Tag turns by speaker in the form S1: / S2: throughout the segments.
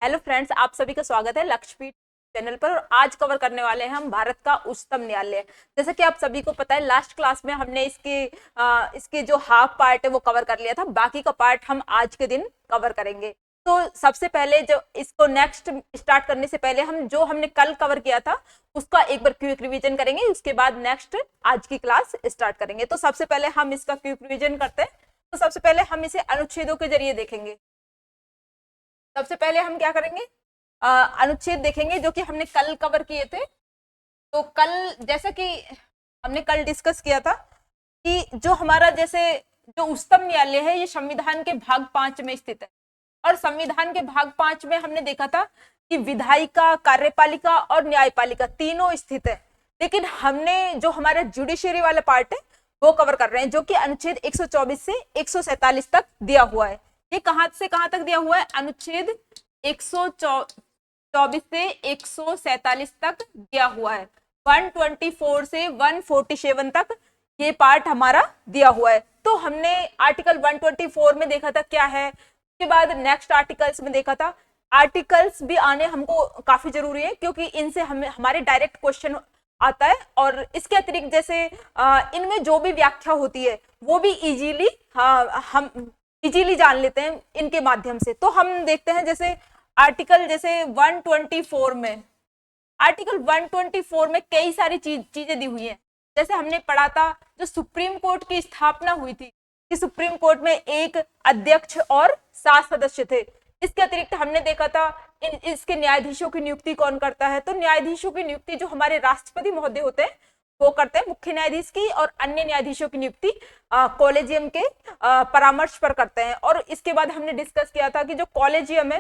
S1: Hello friends, आप सभी का स्वागत है लक्ष्यपीठ चैनल पर। और आज कवर करने वाले हैं हम भारत का उच्चतम न्यायालय। जैसे कि आप सभी को पता है, लास्ट क्लास में हमने इसके जो हाफ पार्ट है वो कवर कर लिया था। बाकी का पार्ट हम आज के दिन कवर करेंगे। तो सबसे पहले जो इसको नेक्स्ट स्टार्ट करने से पहले हम जो हमने कल कवर किया था उसका एक बार क्विक रिवीजन करेंगे। उसके बाद नेक्स्ट आज की क्लास स्टार्ट करेंगे। तो सबसे पहले हम इसका क्विक रिवीजन करते हैं। तो सबसे पहले हम इसे अनुच्छेदों के जरिए देखेंगे। सबसे पहले हम क्या करेंगे, अनुच्छेद देखेंगे जो कि हमने कल कवर किए थे। तो कल जैसा कि हमने कल डिस्कस किया था कि जो हमारा जैसे जो उच्चतम न्यायालय है ये संविधान के भाग 5 में स्थित है। और संविधान के भाग 5 में हमने देखा था कि विधायिका, कार्यपालिका और न्यायपालिका तीनों स्थित है। लेकिन हमने जो हमारा जुडिशियरी वाला पार्ट है वो कवर कर रहे हैं, जो कि अनुच्छेद 124 से 147 तक दिया हुआ है। ये कहां से कहां तक दिया हुआ है? अनुच्छेद 124 से 147 तक दिया हुआ है। 124 से 147 तक ये पार्ट हमारा दिया हुआ है। तो हमने आर्टिकल 124 में देखा था क्या है, उसके बाद नेक्स्ट आर्टिकल्स में देखा था। आर्टिकल्स भी आने हमको काफी जरूरी है क्योंकि इनसे हमें हमारे डायरेक्ट क्वेश्चन आता है। और इसके अतिरिक्त जैसे इनमें जो भी व्याख्या होती है वो भी इजीली हम इजीली जान लेते हैं इनके माध्यम से। तो हम देखते हैं जैसे आर्टिकल जैसे 124 में, आर्टिकल 124 में कई सारी चीजें दी हुई हैं। जैसे हमने पढ़ा था जो सुप्रीम कोर्ट की स्थापना हुई थी कि सुप्रीम कोर्ट में एक अध्यक्ष और 7 सदस्य थे। इसके अतिरिक्त हमने देखा था इसके न्यायाधीशों की नियुक्ति कौन करता है। तो न्यायाधीशों की नियुक्ति जो हमारे राष्ट्रपति महोदय होते हैं वो करते हैं मुख्य न्यायाधीश की, और अन्य न्यायाधीशों की नियुक्ति कॉलेजियम के परामर्श पर करते हैं। और इसके बाद हमने डिस्कस किया था कि जो कॉलेजियम है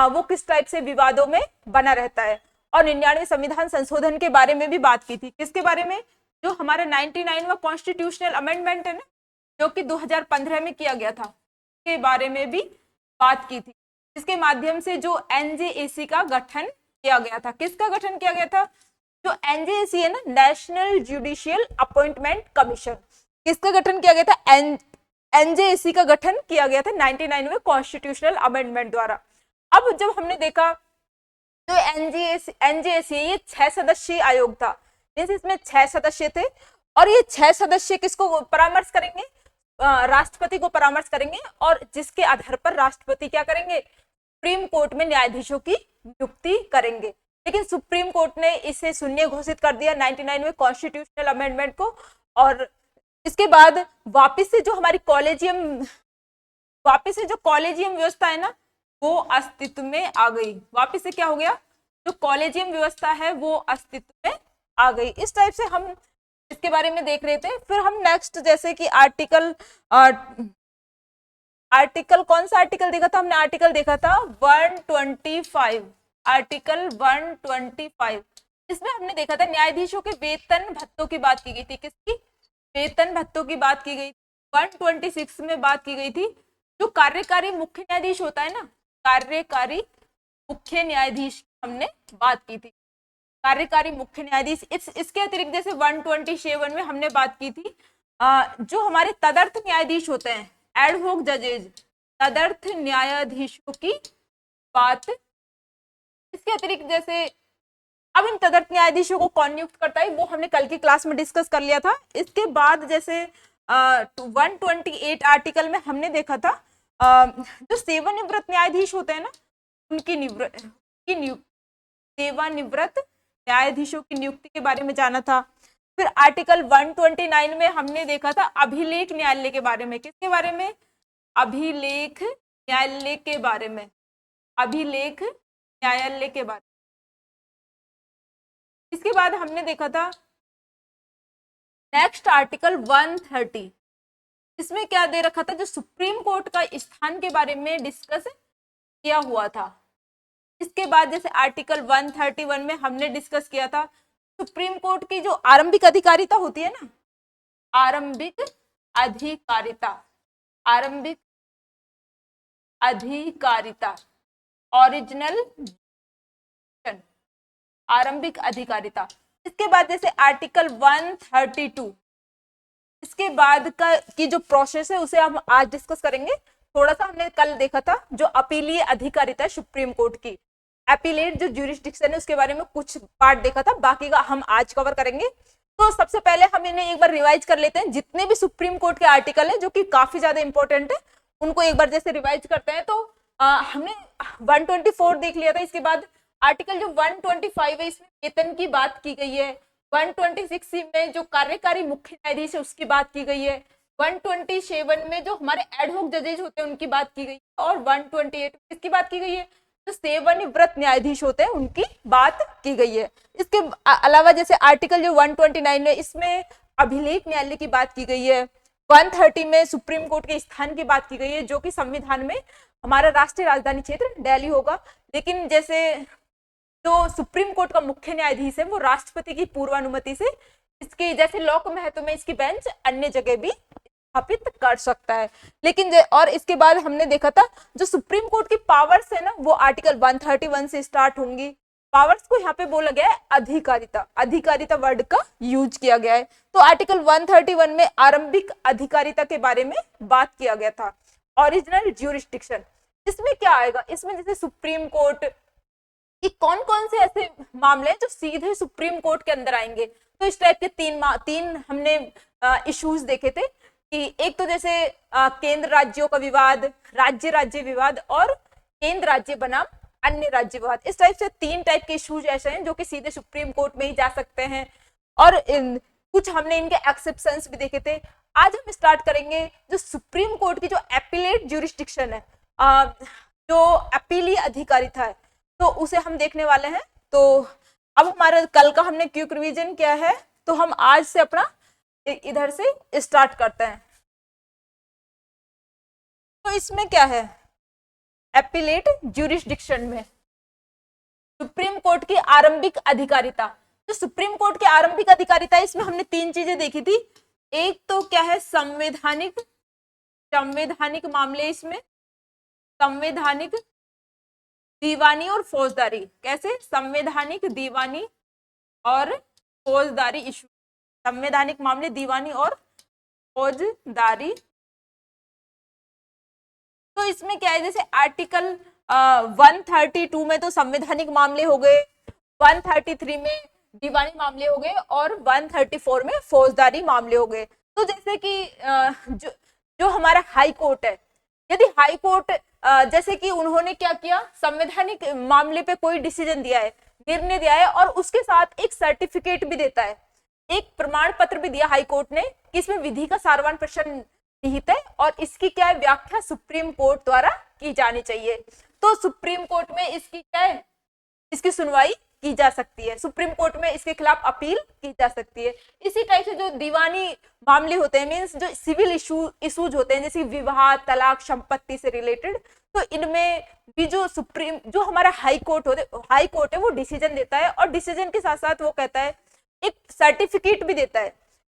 S1: वो किस टाइप से विवादों में बना रहता है। और 99वें संविधान संशोधन के बारे में भी बात की थी। किसके बारे में? जो हमारा 99वां कॉन्स्टिट्यूशनल अमेंडमेंट है ना, जो कि 2015 में किया गया था, के बारे में भी बात की थी। इसके माध्यम से जो एनजेएसी का गठन किया गया था। किसका गठन किया गया था? जो एनजेएसी है ना, नेशनल जुडिशियल अपॉइंटमेंट कमीशन, किसका गठन किया गया था? एनजेएसी का गठन किया गया था 99वें कॉन्स्टिट्यूशनल अमेंडमेंट द्वारा। अब जब हमने देखा तो एनजेएसी ये 6 सदस्यीय आयोग था। इसमें 6 सदस्य थे और ये 6 सदस्य किसको परामर्श करेंगे? राष्ट्रपति को परामर्श करेंगे। और जिसके आधार पर राष्ट्रपति क्या करेंगे? सुप्रीम कोर्ट में न्यायाधीशों की नियुक्ति करेंगे। लेकिन सुप्रीम कोर्ट ने इसे शून्य घोषित कर दिया 99वें कॉन्स्टिट्यूशनल अमेंडमेंट को। और इसके बाद वापस से जो हमारी कॉलेजियम व्यवस्था है ना वो अस्तित्व में आ गई। वापस से क्या हो गया? जो कॉलेजियम व्यवस्था है वो अस्तित्व में आ गई। इस टाइप से हम इसके बारे में देख रहे थे। फिर हम नेक्स्ट जैसे कि आर्टिकल कौन सा आर्टिकल देखा था हमने? आर्टिकल देखा था 125, आर्टिकल 125। इसमें हमने देखा था न्यायाधीशों के वेतन भत्तों की बात की गई थी। किसकी? वेतन भत्तों की बात की गई। 126 में बात की गई थी जो कार्यकारी मुख्य न्यायाधीश होता है ना, कार्यकारी मुख्य न्यायाधीश हमने बात की थी। कार्यकारी मुख्य न्यायाधीश। इसके अतिरिक्त जैसे 127 में हमने बात की थी जो हमारे तदर्थ न्यायाधीश होते हैं, एडवोक जजेज, तदर्थ न्यायाधीशों की बात। इसके अतिरिक्त जैसे अब इन तदर्थ न्यायाधीशों को कौन नियुक्त करता है वो हमने कल की क्लास में डिस्कस कर लिया था। इसके बाद जैसे 128 आर्टिकल में हमने देखा था जो सेवानिवृत्त न्यायाधीश होते हैं ना उनकी सेवानिवृत्त न्यायाधीशों की नियुक्ति के बारे में जाना था। फिर आर्टिकल 129 में हमने देखा था अभिलेख न्यायालय के बारे में। किसके बारे में? अभिलेख न्यायालय के बारे में। अभिलेख न्यायालय के बारे में। इसके बाद हमने देखा था नेक्स्ट आर्टिकल 130। इसमें क्या दे रखा था? जो सुप्रीम कोर्ट का स्थान के बारे में डिस्कस किया हुआ था। इसके बाद जैसे आर्टिकल 131 में हमने डिस्कस किया था सुप्रीम कोर्ट की जो आरंभिक अधिकारिता होती है ना, आरंभिक अधिकारिता, ओरिजिनल आरंभिक अधिकारिता। इसके बाद जैसे आर्टिकल 132, इसके बाद का की जो प्रोसेस है उसे हम आज डिस्कस करेंगे। थोड़ा सा हमने कल देखा था जो अपीलीय अधिकारिता है सुप्रीम कोर्ट की, अपीलेट जो ज्यूरिसडिक्शन है उसके बारे में कुछ पार्ट देखा था, बाकी का हम आज कवर करेंगे। तो सबसे पहले हम इन्हें एक बार रिवाइज कर लेते हैं, जितने भी सुप्रीम कोर्ट के आर्टिकल हैं जो कि काफी ज्यादा इंपॉर्टेंट है उनको एक बार जैसे रिवाइज करते हैं। तो हमने 124 देख लिया था, इसके बाद आर्टिकल जो 125 है इसमें वेतन की बात की गई है, 126 में जो कार्यकारी मुख्य न्यायाधीश है उसकी बात की गई है, 127 में जो हमारे एडहॉक जजेज होते हैं उनकी बात की गई है, और 128 में इसकी बात की गई है जो सेवानिवृत्त न्यायाधीश होते हैं उनकी बात की गई है। इसके अलावा जैसे आर्टिकल जो 129 है इसमें अभिलेख न्यायालय की बात की गई है, 130 में सुप्रीम कोर्ट के स्थान की बात की गई है जो कि संविधान में हमारा राष्ट्रीय राजधानी क्षेत्र दिल्ली होगा, लेकिन जैसे जो सुप्रीम कोर्ट का मुख्य न्यायाधीश है वो राष्ट्रपति की पूर्वानुमति से इसकी जैसे लोक महत्व में इसकी बेंच अन्य जगह भी स्थापित कर सकता है। लेकिन और इसके बाद हमने देखा था जो सुप्रीम कोर्ट की पावर्स है ना वो आर्टिकल 131 से स्टार्ट होंगी। पावर्स को यहाँ पे बोला गया है अधिकारिता, अधिकारिता वर्ड का यूज किया गया है। तो आर्टिकल 131 में आरंभिक अधिकारिता के बारे में बात किया गया था, ओरिजिनल ज्यूरिसडिक्शन। इसमें क्या आएगा, इसमें जैसे सुप्रीम कोर्ट कि कौन कौन से ऐसे मामले हैं जो सीधे सुप्रीम कोर्ट के अंदर आएंगे। तो इस टाइप के तीन हमने इश्यूज देखे थे कि एक तो जैसे केंद्र राज्यों का विवाद, राज्य राज्य विवाद, और केंद्र राज्य बनाम अन्य राज्य विवाद। इस टाइप से 3 टाइप के इश्यूज ऐसे हैं जो कि सीधे सुप्रीम कोर्ट में ही जा सकते हैं, और कुछ हमने इनके एक्सेप्शंस भी देखे थे। आज हम स्टार्ट करेंगे जो सुप्रीम कोर्ट की जो एपीलेट ज्यूरिसडिक्शन है, जो अपीलीय अधिकारिता है, तो उसे हम देखने वाले हैं। तो अब हमारा कल का हमने क्विक रिवीजन किया है, तो हम आज से अपना इधर से स्टार्ट करते हैं। तो इसमें क्या है, एपीलेट ज्यूरिसडिक्शन में सुप्रीम कोर्ट की आरंभिक अधिकारिता। तो सुप्रीम कोर्ट की आरंभिक अधिकारिता इसमें हमने 3 चीजें देखी थी। एक तो क्या है संवैधानिक मामले, इसमें संवैधानिक, दीवानी और फौजदारी। कैसे, संवैधानिक, दीवानी और फौजदारी इशू, संवैधानिक मामले, दीवानी और फौजदारी। तो इसमें क्या है, जैसे आर्टिकल 132 में तो संवैधानिक मामले हो गए, 133 में दीवानी मामले हो गए, और 134 में फौजदारी मामले हो गए। तो जैसे कि जो हमारा हाई कोर्ट है, यदि हाई कोर्ट जैसे कि उन्होंने क्या किया, संवैधानिक मामले पे कोई डिसीजन दिया है, निर्णय दिया है, और उसके साथ एक सर्टिफिकेट भी देता है, एक प्रमाण पत्र भी दिया हाई कोर्ट ने कि इसमें विधि का सारवान प्रश्न निहित है और इसकी क्या है व्याख्या सुप्रीम कोर्ट द्वारा की जानी चाहिए। तो सुप्रीम कोर्ट में इसकी क्या है, इसकी सुनवाई की जा सकती है, सुप्रीम कोर्ट में इसके खिलाफ अपील की जा सकती है। इसी टाइप से जो दीवानी मामले होते हैं, मीन्स जो सिविल इशूज होते हैं, जैसे विवाह, तलाक, संपत्ति से रिलेटेड, तो इनमें भी जो हमारा हाई कोर्ट है वो डिसीजन देता है, और डिसीजन के साथ साथ वो कहता है, एक सर्टिफिकेट भी देता है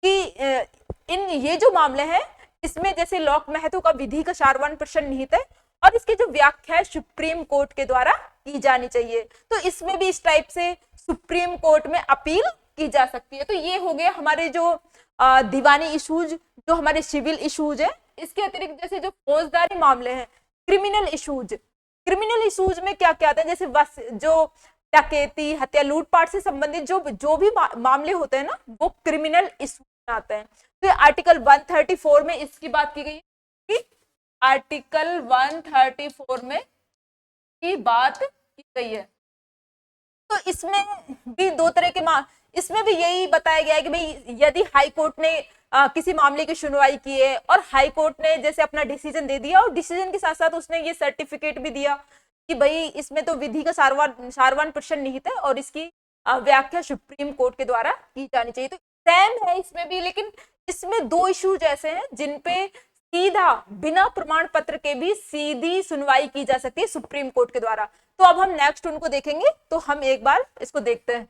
S1: कि ये जो मामले हैं इसमें जैसे लोक महत्व का विधि का सारवान प्रश्न निहित है, और इसकी जो व्याख्या है सुप्रीम कोर्ट के द्वारा की जानी चाहिए। तो इसमें भी इस टाइप से सुप्रीम कोर्ट में अपील की जा सकती है। तो ये हो गया हमारे जो दीवानी इशूज, जो हमारे सिविल इशूज है। इसके अतिरिक्त जैसे जो फौजदारी मामले हैं, क्रिमिनल इशूज में क्या क्या आता है, जैसे बस जो डकैती, हत्या, लूटपाट से संबंधित जो भी मामले होते हैं ना, वो क्रिमिनल इशूज में आते हैं। तो आर्टिकल 134 में इसकी बात की गई है, आर्टिकल 134 में की बात की गई है। तो इसमें भी 2 तरह के इसमें भी यही बताया गया है कि भाई यदि हाई कोर्ट ने किसी मामले की सुनवाई की है और हाई कोर्ट ने जैसे अपना डिसीजन दे दिया, और डिसीजन के साथ साथ उसने ये सर्टिफिकेट भी दिया कि भाई इसमें तो विधि का सारवान प्रश्न निहित है और इसकी व्याख्या सुप्रीम कोर्ट के द्वारा की जानी चाहिए। तो सेम है इसमें भी, लेकिन इसमें 2 इश्यूज ऐसे हैं जिन पे सीधा बिना प्रमाण पत्र के भी सीधी सुनवाई की जा सकती है सुप्रीम कोर्ट के द्वारा। तो अब हम नेक्स्ट उनको देखेंगे, तो हम एक बार इसको देखते हैं।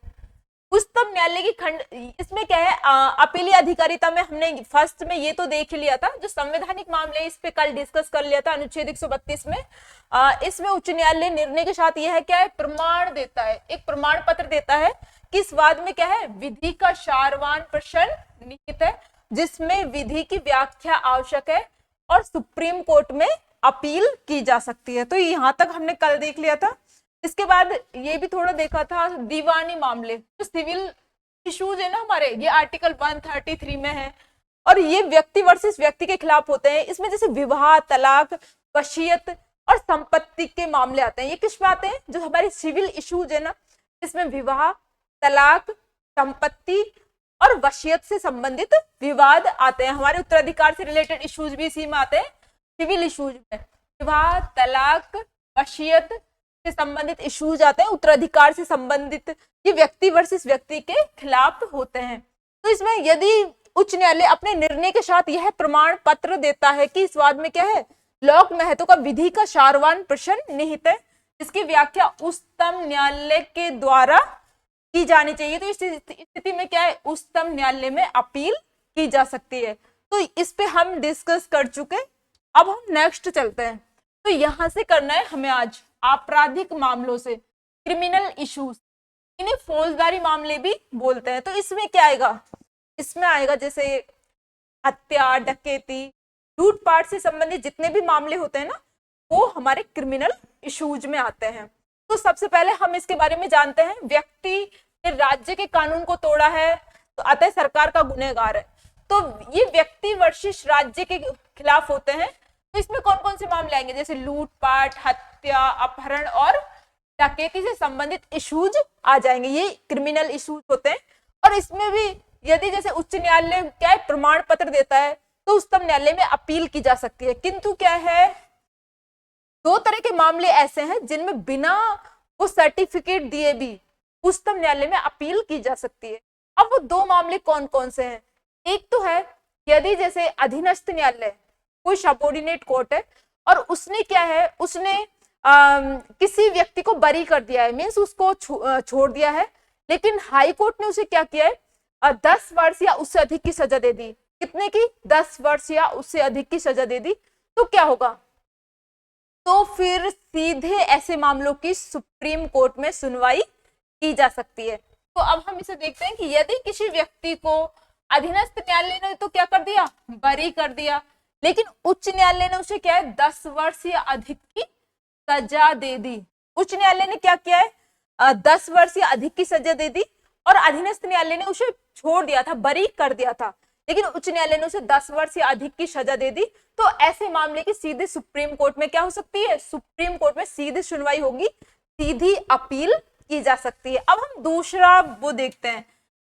S1: उच्चतम न्यायालय की खंड, इसमें क्या है, अपीलीय अधिकारिता में हमने फर्स्ट में ये तो देख लिया था, जो संवैधानिक मामले इस पे कल डिस्कस कर लिया था अनुच्छेद 132 में। इसमें उच्च न्यायालय निर्णय के साथ यह है क्या है, प्रमाण देता है, एक प्रमाण पत्र देता है किस वाद में क्या है, विधि का सारवान प्रश्न निहित है, जिसमें विधि की व्याख्या आवश्यक है और सुप्रीम कोर्ट में अपील की जा सकती है। तो यहाँ तक हमने कल देख लिया था। इसके बाद ये भी थोड़ा देखा था दीवानी मामले, जो सिविल इश्यूज है ना हमारे, ये आर्टिकल 133 में है और ये व्यक्ति वर्सेस व्यक्ति के खिलाफ होते हैं। इसमें जैसे विवाह, तलाक, वसीयत और संपत्ति के मामले आते हैं। ये किस में आते हैं? जो हमारे सिविल इश्यूज है ना, इसमें विवाह, तलाक, संपत्ति और वसीयत से संबंधित विवाद आते हैं। हमारे उत्तराधिकार से रिलेटेड इश्यूज भी इसी में आते हैं, सिविल इश्यूज में। विवाह, तलाक, वसीयत से संबंधित इश्यूज आते हैं, उत्तराधिकार से संबंधित, ये व्यक्ति वर्सेस व्यक्ति के खिलाफ होते हैं। तो इसमें यदि उच्च न्यायालय अपने निर्णय के साथ यह प्रमाण पत्र देता है कि इस वाद में क्या है, लोक महत्व का विधि का सारवान प्रश्न निहित है, इसकी व्याख्या उच्चतम न्यायालय के द्वारा की जानी चाहिए। तो इस स्थिति में क्या है, उच्चतम न्यायालय में अपील की जा सकती है। तो इस पे हम डिस्कस कर चुके। अब हम नेक्स्ट चलते हैं। तो यहां से करना है हमें आज आपराधिक मामलों से, क्रिमिनल इश्यूज, इन्हें फौजदारी मामले भी बोलते हैं। तो इसमें क्या आएगा, इसमें आएगा जैसे हत्या, डकैती, लूटपाट से संबंधित जितने भी मामले होते हैं ना, वो हमारे क्रिमिनल इश्यूज में आते हैं। तो सबसे पहले हम इसके बारे में जानते हैं, व्यक्ति ने राज्य के कानून को तोड़ा है तो अतः सरकार का गुनहगार है। तो ये व्यक्ति वर्सेस राज्य के खिलाफ होते हैं। तो इसमें कौन कौन से मामले आएंगे, जैसे लूटपाट, हत्या, अपहरण और डकैती से संबंधित इश्यूज आ जाएंगे, ये क्रिमिनल इश्यूज होते हैं। और इसमें भी यदि जैसे उच्च न्यायालय क्या है, प्रमाण पत्र देता है, तो उच्चतम न्यायालय में अपील की जा सकती है। किंतु क्या है, दो तरह के मामले ऐसे हैं जिनमें बिना वो सर्टिफिकेट दिए भी उच्चतम न्यायालय में अपील की जा सकती है। अब वो दो मामले कौन कौन से हैं? एक तो है यदि जैसे अधीनस्थ न्यायालय, कोई सबऑर्डिनेट कोर्ट है और उसने क्या है, उसने किसी व्यक्ति को बरी कर दिया है, मीन्स उसको छोड़ दिया है, लेकिन हाई कोर्ट ने उसे क्या किया है, 10 वर्ष या उससे अधिक की सजा दे दी। कितने की? 10 वर्ष या उससे अधिक की सजा दे दी। तो क्या होगा, तो फिर सीधे ऐसे मामलों की सुप्रीम कोर्ट में सुनवाई की जा सकती है। तो अब हम इसे देखते हैं कि यदि किसी व्यक्ति को अधीनस्थ न्यायालय ने तो क्या कर दिया, बरी कर दिया, लेकिन उच्च न्यायालय ने उसे क्या है, 10 वर्ष या अधिक की सजा दे दी। उच्च न्यायालय ने क्या किया है, 10 वर्ष या अधिक की सजा दे दी और अधीनस्थ न्यायालय ने उसे छोड़ दिया था, बरी कर दिया था, लेकिन उच्च न्यायालय ने उसे 10 वर्ष या अधिक की सजा दे दी। तो ऐसे मामले की सीधे सुप्रीम कोर्ट में क्या हो सकती है, सुप्रीम कोर्ट में सीधी सुनवाई होगी, सीधी अपील की जा सकती है। अब हम दूसरा वो देखते हैं,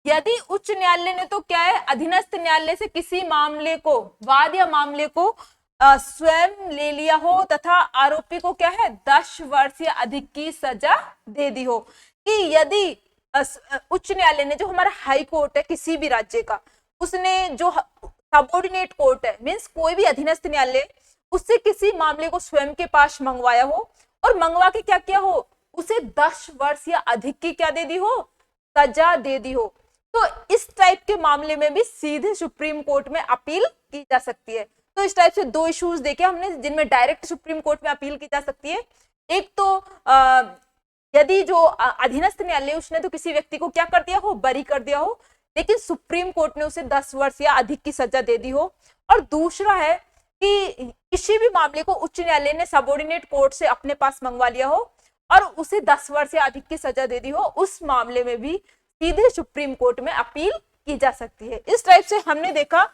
S1: यदि उच्च न्यायालय ने तो क्या है, अधीनस्थ न्यायालय से किसी मामले को, वाद या मामले को स्वयं ले लिया हो तथा आरोपी को क्या है, 10 वर्ष या अधिक की सजा दे दी हो, कि यदि उच्च न्यायालय ने, जो हमारा हाई कोर्ट है किसी भी राज्य का, उसने जो सबऑर्डिनेट कोर्ट है, मींस कोई भी अधीनस्थ न्यायालय, उससे किसी मामले को स्वयं के पास मंगवाया हो और मंगवा के क्या किया हो, उसे 10 वर्ष या अधिक की क्या दे दी हो, सजा दे दी हो। तो इस टाइप के मामले में भी सीधे सुप्रीम कोर्ट में अपील की जा सकती है। तो इस टाइप से दो इश्यूज देखे हमने जिनमें डायरेक्ट सुप्रीम कोर्ट में अपील की जा सकती है। एक तो यदि जो अधीनस्थ न्यायालय, उसने तो किसी व्यक्ति को क्या कर दिया हो, बरी कर दिया हो, लेकिन सुप्रीम कोर्ट ने उसे 10 वर्ष या अधिक की सजा दे दी हो। और दूसरा है कि किसी भी मामले को उच्च न्यायालय ने सबऑर्डिनेट कोर्ट से अपने पास मंगवा लिया हो और उसे 10 वर्ष या अधिक की सजा दे दी हो, उस मामले में भी सीधे सुप्रीम कोर्ट में अपील की जा सकती है। इस टाइप से हमने देखा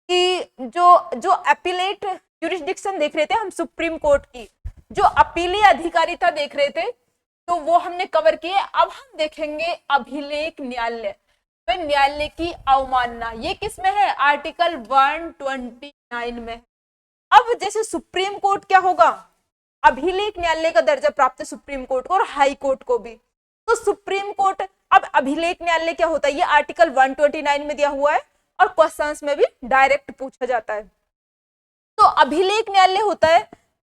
S1: कि जो अपीलेट ज्यूरिसडिक्शन देख रहे थे हम सुप्रीम कोर्ट की, जो अपीली अधिकारिता देख रहे थे, तो वो हमने कवर किए। अब हम देखेंगे अभिलेख न्यायालय, न्यायालय की अवमानना, ये किसमें है, आर्टिकल 129 में। अब जैसे सुप्रीम कोर्ट क्या होगा, अभिलेख न्यायालय का दर्जा प्राप्त है सुप्रीम कोर्ट को और हाई कोर्ट को भी। तो सुप्रीम कोर्ट, अब अभिलेख न्यायालय क्या होता है, ये आर्टिकल 129 में दिया हुआ है और क्वेश्चंस में भी डायरेक्ट पूछा जाता है। तो अभिलेख न्यायालय होता है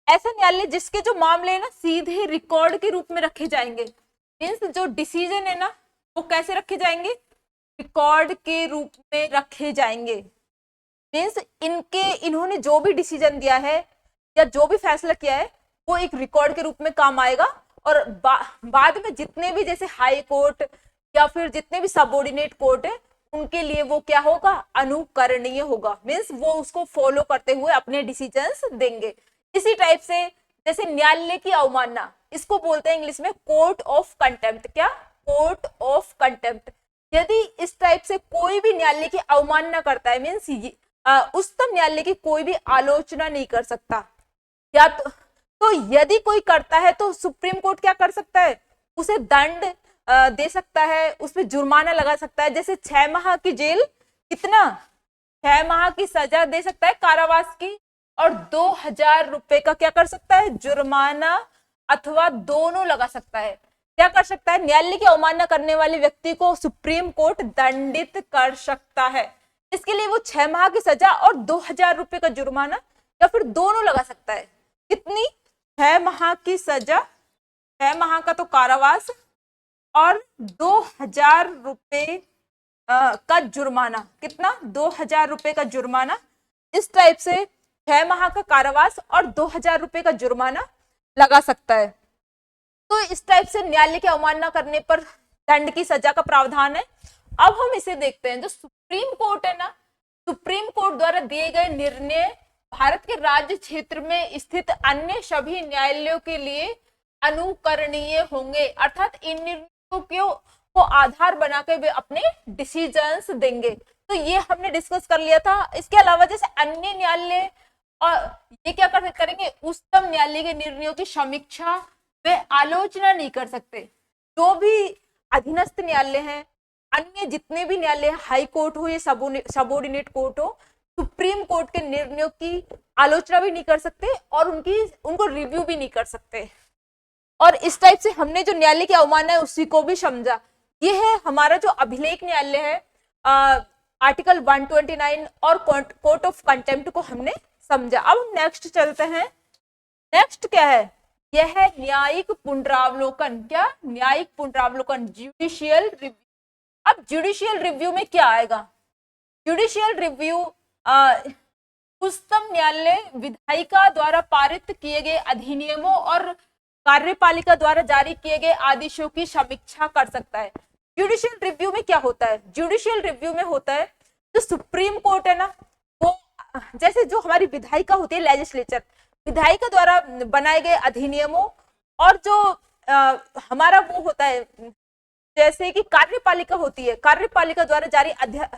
S1: ऐसा न्यायालय जिसके जो मामले है ना, सीधे रिकॉर्ड के रूप में रखे जाएंगे। मीन्स जो डिसीजन है ना, वो कैसे रखे जाएंगे, रिकॉर्ड के रूप में रखे जाएंगे। मीन्स इन्होंने जो भी डिसीजन दिया है या जो भी फैसला किया है, वो एक रिकॉर्ड के रूप में काम आएगा। और बाद में जितने भी जैसे हाई कोर्ट या फिर जितने भी सबऑर्डिनेट कोर्ट है, उनके लिए वो क्या होगा, अनुकरणीय होगा। मीन्स वो उसको फॉलो करते हुए अपने डिसीजंस देंगे। इसी टाइप से जैसे न्यायालय की अवमानना, इसको बोलते हैं इंग्लिश में कोर्ट ऑफ कंटेम्प्ट। क्या? Court of contempt. यदि इस टाइप से कोई भी न्यायालय की अवमानना करता है, मीन्स उच्चतम न्यायालय की कोई भी आलोचना नहीं कर सकता, या तो यदि कोई करता है तो सुप्रीम कोर्ट क्या कर सकता है? उसे दंड दे सकता है, उस पर जुर्माना लगा सकता है, जैसे 6 माह की जेल, कितना? 6 माह की सजा दे सकता है कारावास की, और 2000 रुपए का क्या कर सकता है? जुर्माना, अथवा दोनों लगा सकता है। क्या कर सकता है? न्यायालय की अवमानना करने वाले व्यक्ति को सुप्रीम कोर्ट दंडित कर सकता है। इसके लिए वो 6 माह की सजा और 2000 रुपए का जुर्माना, या फिर दोनों लगा सकता है। कितनी? 6 माह की सजा, 6 माह का तो कारावास, और 2000 रुपए का जुर्माना। कितना? 2000 रुपए का जुर्माना। इस टाइप से 6 माह का कारावास और 2000 रुपए का जुर्माना लगा सकता है। तो इस टाइप से न्यायालय की अवमानना करने पर दंड की सजा का प्रावधान है। अब हम इसे देखते हैं, जो सुप्रीम कोर्ट है ना, सुप्रीम कोर्ट द्वारा दिए गए निर्णय भारत के राज्य क्षेत्र में स्थित अन्य सभी न्यायालयों के लिए अनुकरणीय होंगे, अर्थात इन निर्णयों को आधार बनाकर वे अपने डिसीजंस देंगे। तो ये हमने डिस्कस कर लिया था। इसके अलावा जैसे अन्य न्यायालय और ये क्या करेंगे? उच्चतम न्यायालय के निर्णयों की समीक्षा वे आलोचना नहीं कर सकते। जो भी अधीनस्थ न्यायालय हैं, अन्य जितने भी न्यायालय, हाई कोर्ट हो या सबोर्डिनेट कोर्ट हो, सुप्रीम कोर्ट के निर्णयों की आलोचना भी नहीं कर सकते और उनको रिव्यू भी नहीं कर सकते। और इस टाइप से हमने जो न्यायालय की अवमानना है उसी को भी समझा। ये है हमारा जो अभिलेख न्यायालय है, आर्टिकल 129 और कोर्ट ऑफ कंटेम्प्ट को हमने समझा। अब हम नेक्स्ट चलते हैं। नेक्स्ट क्या है? यह है न्यायिक पुनरावलोकन। क्या? न्यायिक पुनरावलोकन, जुडिशियल रिव्यू। अब जुडिशियल रिव्यू में क्या आएगा? जुडिशियल रिव्यू उच्चतम न्यायालय विधायिका द्वारा पारित किए गए अधिनियमों और कार्यपालिका द्वारा जारी किए गए आदेशों की समीक्षा कर सकता है। जुडिशियल रिव्यू में क्या होता है? जुडिशियल रिव्यू में होता है, जो सुप्रीम कोर्ट है ना, वो जैसे जो हमारी विधायिका होती है, लेजिस्लेचर, विधायिका द्वारा बनाए गए अधिनियमों, और जो हमारा वो होता है, जैसे कि कार्यपालिका होती है, कार्यपालिका द्वारा जारी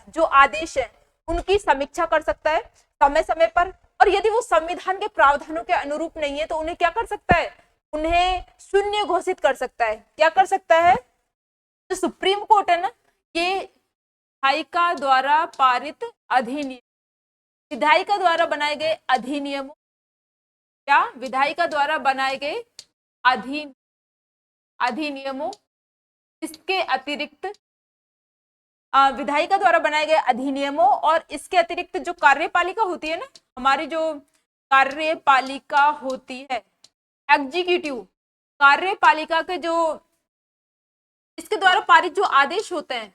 S1: जो आदेश है उनकी समीक्षा कर सकता है समय समय पर। और यदि वो संविधान के प्रावधानों के अनुरूप नहीं है तो उन्हें क्या कर सकता है? उन्हें शून्य घोषित कर सकता है। क्या कर सकता है? जो सुप्रीम कोर्ट है ना, ये विधायिका द्वारा पारित अधिनियम, विधायिका द्वारा बनाए गए अधिनियमों, क्या? विधायिका द्वारा बनाए गए अधिनियमों, इसके अतिरिक्त विधायिका द्वारा बनाए गए अधिनियमों, और इसके अतिरिक्त जो कार्यपालिका होती है ना, हमारी जो कार्यपालिका होती है, एग्जीक्यूटिव कार्यपालिका के जो इसके द्वारा पारित जो आदेश होते हैं,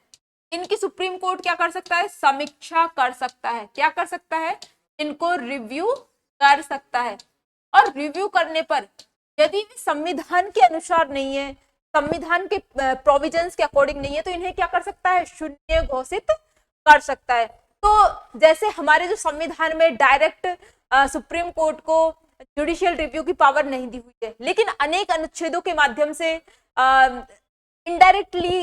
S1: इनकी सुप्रीम कोर्ट क्या कर सकता है? समीक्षा कर सकता है। क्या कर सकता है? इनको रिव्यू कर सकता है। और रिव्यू करने पर यदि संविधान के अनुसार नहीं है, संविधान के प्रोविजंस के अकॉर्डिंग नहीं है, तो इन्हें क्या कर सकता है? शून्य घोषित कर सकता है। तो जैसे हमारे जो संविधान में डायरेक्ट सुप्रीम कोर्ट को जुडिशियल रिव्यू की पावर नहीं दी हुई है, लेकिन अनेक अनुच्छेदों के माध्यम से इनडायरेक्टली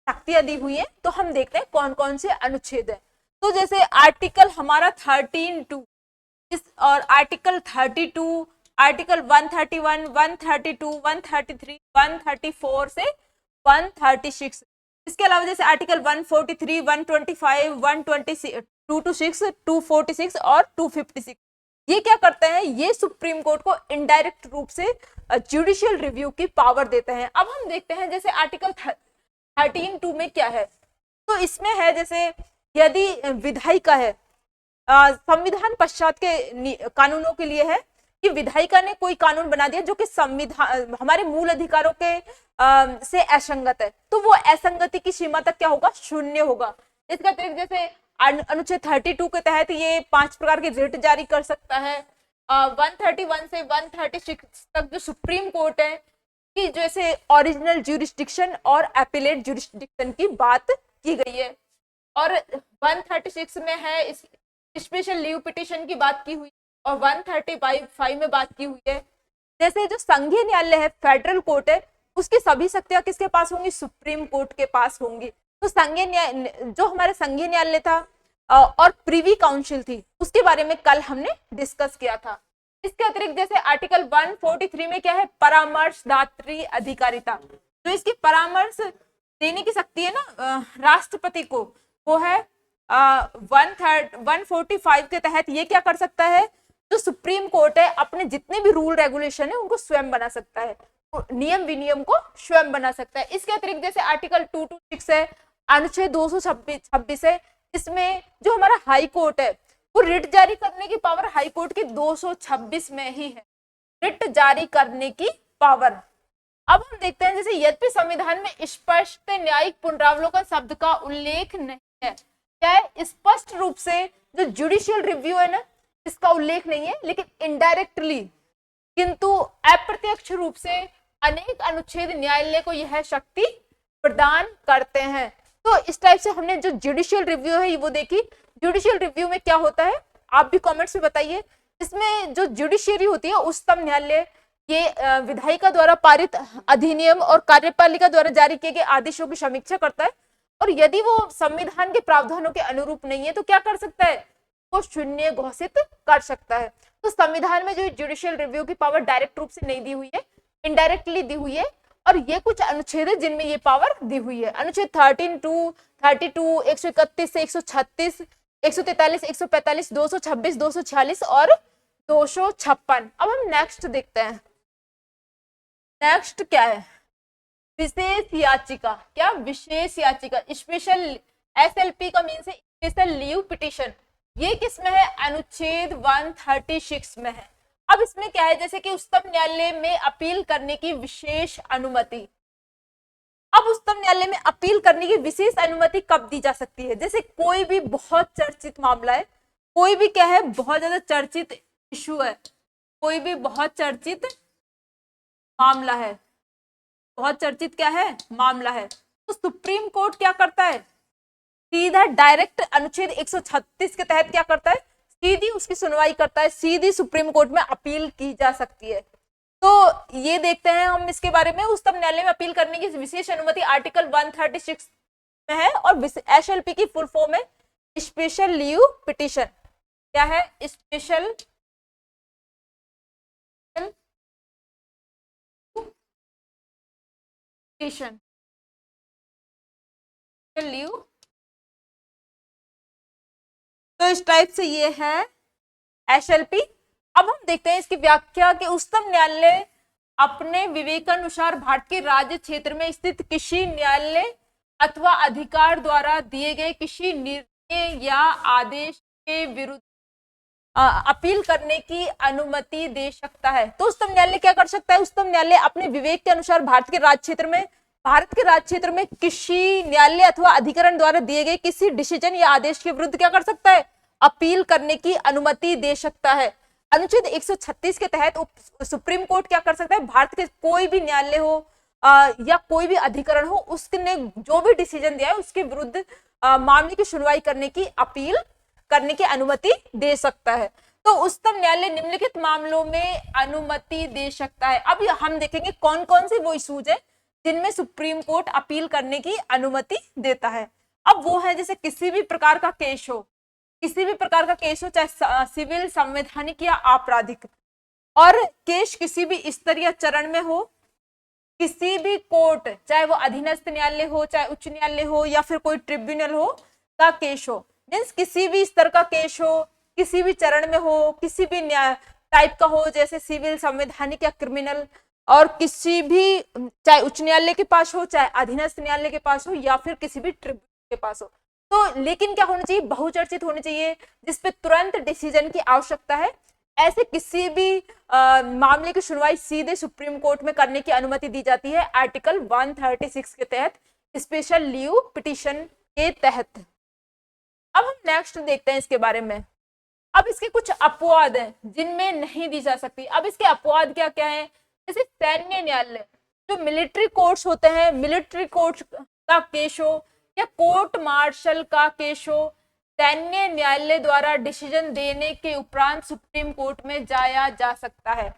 S1: शक्तियां दी हुई है। तो हम देखते हैं कौन कौन से अनुच्छेद है। तो जैसे आर्टिकल हमारा 13(2) और आर्टिकल 32, आर्टिकल 131, 132, 133, 134 से 136। इसके अलावा जैसे आर्टिकल 143, 125, 126, 226, 246 और 256, ये क्या करते हैं? ये सुप्रीम कोर्ट को इनडायरेक्ट रूप से जुडिशियल रिव्यू की पावर देते हैं। अब हम देखते हैं जैसे आर्टिकल 13(2) में क्या है। तो इसमें है जैसे यदि विधायिका है, संविधान पश्चात के कानूनों के लिए है कि विधायिका ने कोई कानून बना दिया जो कि संविधान हमारे मूल अधिकारों के से असंगत है, तो वो असंगति की सीमा तक क्या होगा? शून्य होगा। इसका अतिरिक्त जैसे अनुच्छेद 32 के तहत ये 5 प्रकार के रिट जारी कर सकता है। 131 से 136 तक जो सुप्रीम कोर्ट है कि जैसे ओरिजिनल ज्यूरिस्डिक्शन और एपिलेट ज्यूरिस्डिक्शन की बात की गई है, और 136 में है स्पेशल लीव पिटिशन की बात की हुई, और 135 में बात की हुई है। जैसे जो संघीय न्यायालय है, फेडरल कोर्ट है, उसकी सभी शक्तियां किसके पास होंगी? सुप्रीम कोर्ट के पास होंगी। तो संघीय न्याय, जो हमारे संघीय न्यायालय था और प्रीवी काउंसिल थी, उसके बारे में कल हमने डिस्कस किया था। इसके अतिरिक्त जैसे आर्टिकल 143 में क्या है? परामर्शदात्री अधिकारिता। जो इसकी परामर्श देने की शक्ति है ना राष्ट्रपति को, वो है 145 के तहत ये क्या कर सकता है? जो सुप्रीम कोर्ट है अपने जितने भी रूल रेगुलेशन है उनको स्वयं बना सकता है, नियम विनियम को स्वयं बना सकता है। इसके अतिरिक्त जैसे आर्टिकल 226 है, अनुच्छेद 226 है, इसमें जो हमारा हाई कोर्ट है वो रिट जारी करने की पावर हाई कोर्ट की 226 में ही है, रिट जारी करने की पावर। अब हम देखते हैं जैसे यद्यपि संविधान में स्पष्ट न्यायिक पुनरावलोकन शब्द का उल्लेख नहीं है, क्या है? स्पष्ट रूप से जो जुडिशियल रिव्यू है ना, इसका उल्लेख नहीं है, लेकिन इनडायरेक्टली किंतु अप्रत्यक्ष रूप से अनेक अनुच्छेद न्यायालय को यह शक्ति प्रदान करते हैं। तो इस टाइप से हमने जो जुडिशियल रिव्यू है वो देखी। जुडिशियल रिव्यू में क्या होता है आप भी कमेंट्स में बताइए। इसमें जो जुडिशियरी होती है, उच्चतम न्यायालय, ये विधायिका द्वारा पारित अधिनियम और कार्यपालिका द्वारा जारी किए गए आदेशों की समीक्षा करता है, और यदि वो संविधान के प्रावधानों के अनुरूप नहीं है तो क्या कर सकता है? वो शून्य घोषित कर सकता है। तो संविधान में जो जुडिशियल रिव्यू की पावर डायरेक्ट रूप से नहीं दी हुई है, इनडायरेक्टली दी हुई है, और ये कुछ अनुच्छेद है जिनमें ये पावर दी हुई है। अनुच्छेद 13 टू 32, 131 से 136, 143, 145, 226, 246 और 256। अब हम नेक्स्ट देखते हैं। नेक्स्ट क्या है? विशेष याचिका। क्या? विशेष याचिका, स्पेशल, एसएलपी का मीन से स्पेशल लीव पिटीशन। ये किस में है? अनुच्छेद 136 में है। अब इसमें क्या है? जैसे कि उच्चतम न्यायालय में अपील करने की विशेष अनुमति। अब उच्चतम न्यायालय में अपील करने की विशेष अनुमति कब दी जा सकती है? जैसे कोई भी बहुत चर्चित मामला है, कोई भी क्या है? बहुत ज्यादा चर्चित इशू है, कोई भी बहुत चर्चित मामला है, बहुत चर्चित क्या है? मामला है। तो सुप्रीम कोर्ट क्या करता है? सीधा डायरेक्ट अनुच्छेद 136 के तहत क्या करता है? सीधी उसकी सुनवाई करता है, सीधी सुप्रीम कोर्ट में अपील की जा सकती है। तो ये देखते हैं हम इसके बारे में। उच्चतम न्यायालय में अपील करने की विशेष अनुमति आर्टिकल 136 में है, और एसएलपी की फुल फॉर्म है स्पेशल लीव पिटीशन। क्या है? Special petition, leave. तो इस टाइप से ये है एसएलपी। अब हम देखते हैं इसकी व्याख्या कि उच्चतम न्यायालय अपने विवेकानुसार भारत के राज्य क्षेत्र में स्थित किसी न्यायालय अथवा अधिकार द्वारा दिए गए किसी निर्णय या आदेश के विरुद्ध अपील करने की अनुमति दे सकता है। तो उच्चतम न्यायालय क्या कर सकता है? उच्चतम न्यायालय अपने विवेक के अनुसार भारत के राज्य क्षेत्र में किसी न्यायालय अथवा अधिकरण द्वारा दिए गए किसी डिसीजन या आदेश के विरुद्ध क्या कर सकता है? अपील करने की अनुमति दे सकता है। अनुच्छेद 136 के तहत सुप्रीम कोर्ट क्या कर सकता है? भारत के कोई भी न्यायालय हो या कोई भी अधिकरण हो, उसने जो भी डिसीजन दिया है उसके विरुद्ध मामले की सुनवाई करने की, अपील करने की अनुमति दे सकता है। तो उच्चतम न्यायालय निम्नलिखित मामलों में अनुमति दे सकता है। अब हम देखेंगे कौन कौन से वो इशूज है जिनमें सुप्रीम कोर्ट अपील करने की अनुमति देता है। अब वो है जैसे किसी भी प्रकार का केस हो, किसी भी प्रकार का केस हो, चाहे सिविल, संवैधानिक या आपराधिक, और केस किसी भी स्तर या चरण में हो, किसी भी कोर्ट, चाहे वो अधीनस्थ न्यायालय हो, चाहे उच्च न्यायालय हो या फिर कोई ट्रिब्यूनल हो का केस हो, मीन्स किसी भी स्तर का केस हो, किसी भी चरण में हो, किसी भी टाइप का हो, जैसे सिविल, संवैधानिक या क्रिमिनल, और किसी भी, चाहे उच्च न्यायालय के पास हो, चाहे अधीनस्थ न्यायालय के पास हो या फिर किसी भी ट्रिब्यूनल के पास हो। तो लेकिन क्या होना चाहिए? बहुचर्चित होने चाहिए, जिसपे तुरंत डिसीजन की आवश्यकता है। ऐसे किसी भी मामले की सुनवाई सीधे सुप्रीम कोर्ट में करने की अनुमति दी जाती है आर्टिकल 136 के तहत, स्पेशल लीव पिटीशन के तहत। अब हम नेक्स्ट देखते हैं इसके बारे में। अब इसके कुछ अपवाद हैं जिनमें नहीं दी जा सकती। अब इसके अपवाद क्या क्या है? जैसे सैन्य न्यायालय, जो मिलिट्री कोर्ट्स होते हैं, मिलिट्री कोर्ट का केस हो या कोर्ट मार्शल का केस हो सैन्य न्यायालय द्वारा डिसीजन देने के उपरांत सुप्रीम कोर्ट में जाया जा सकता है।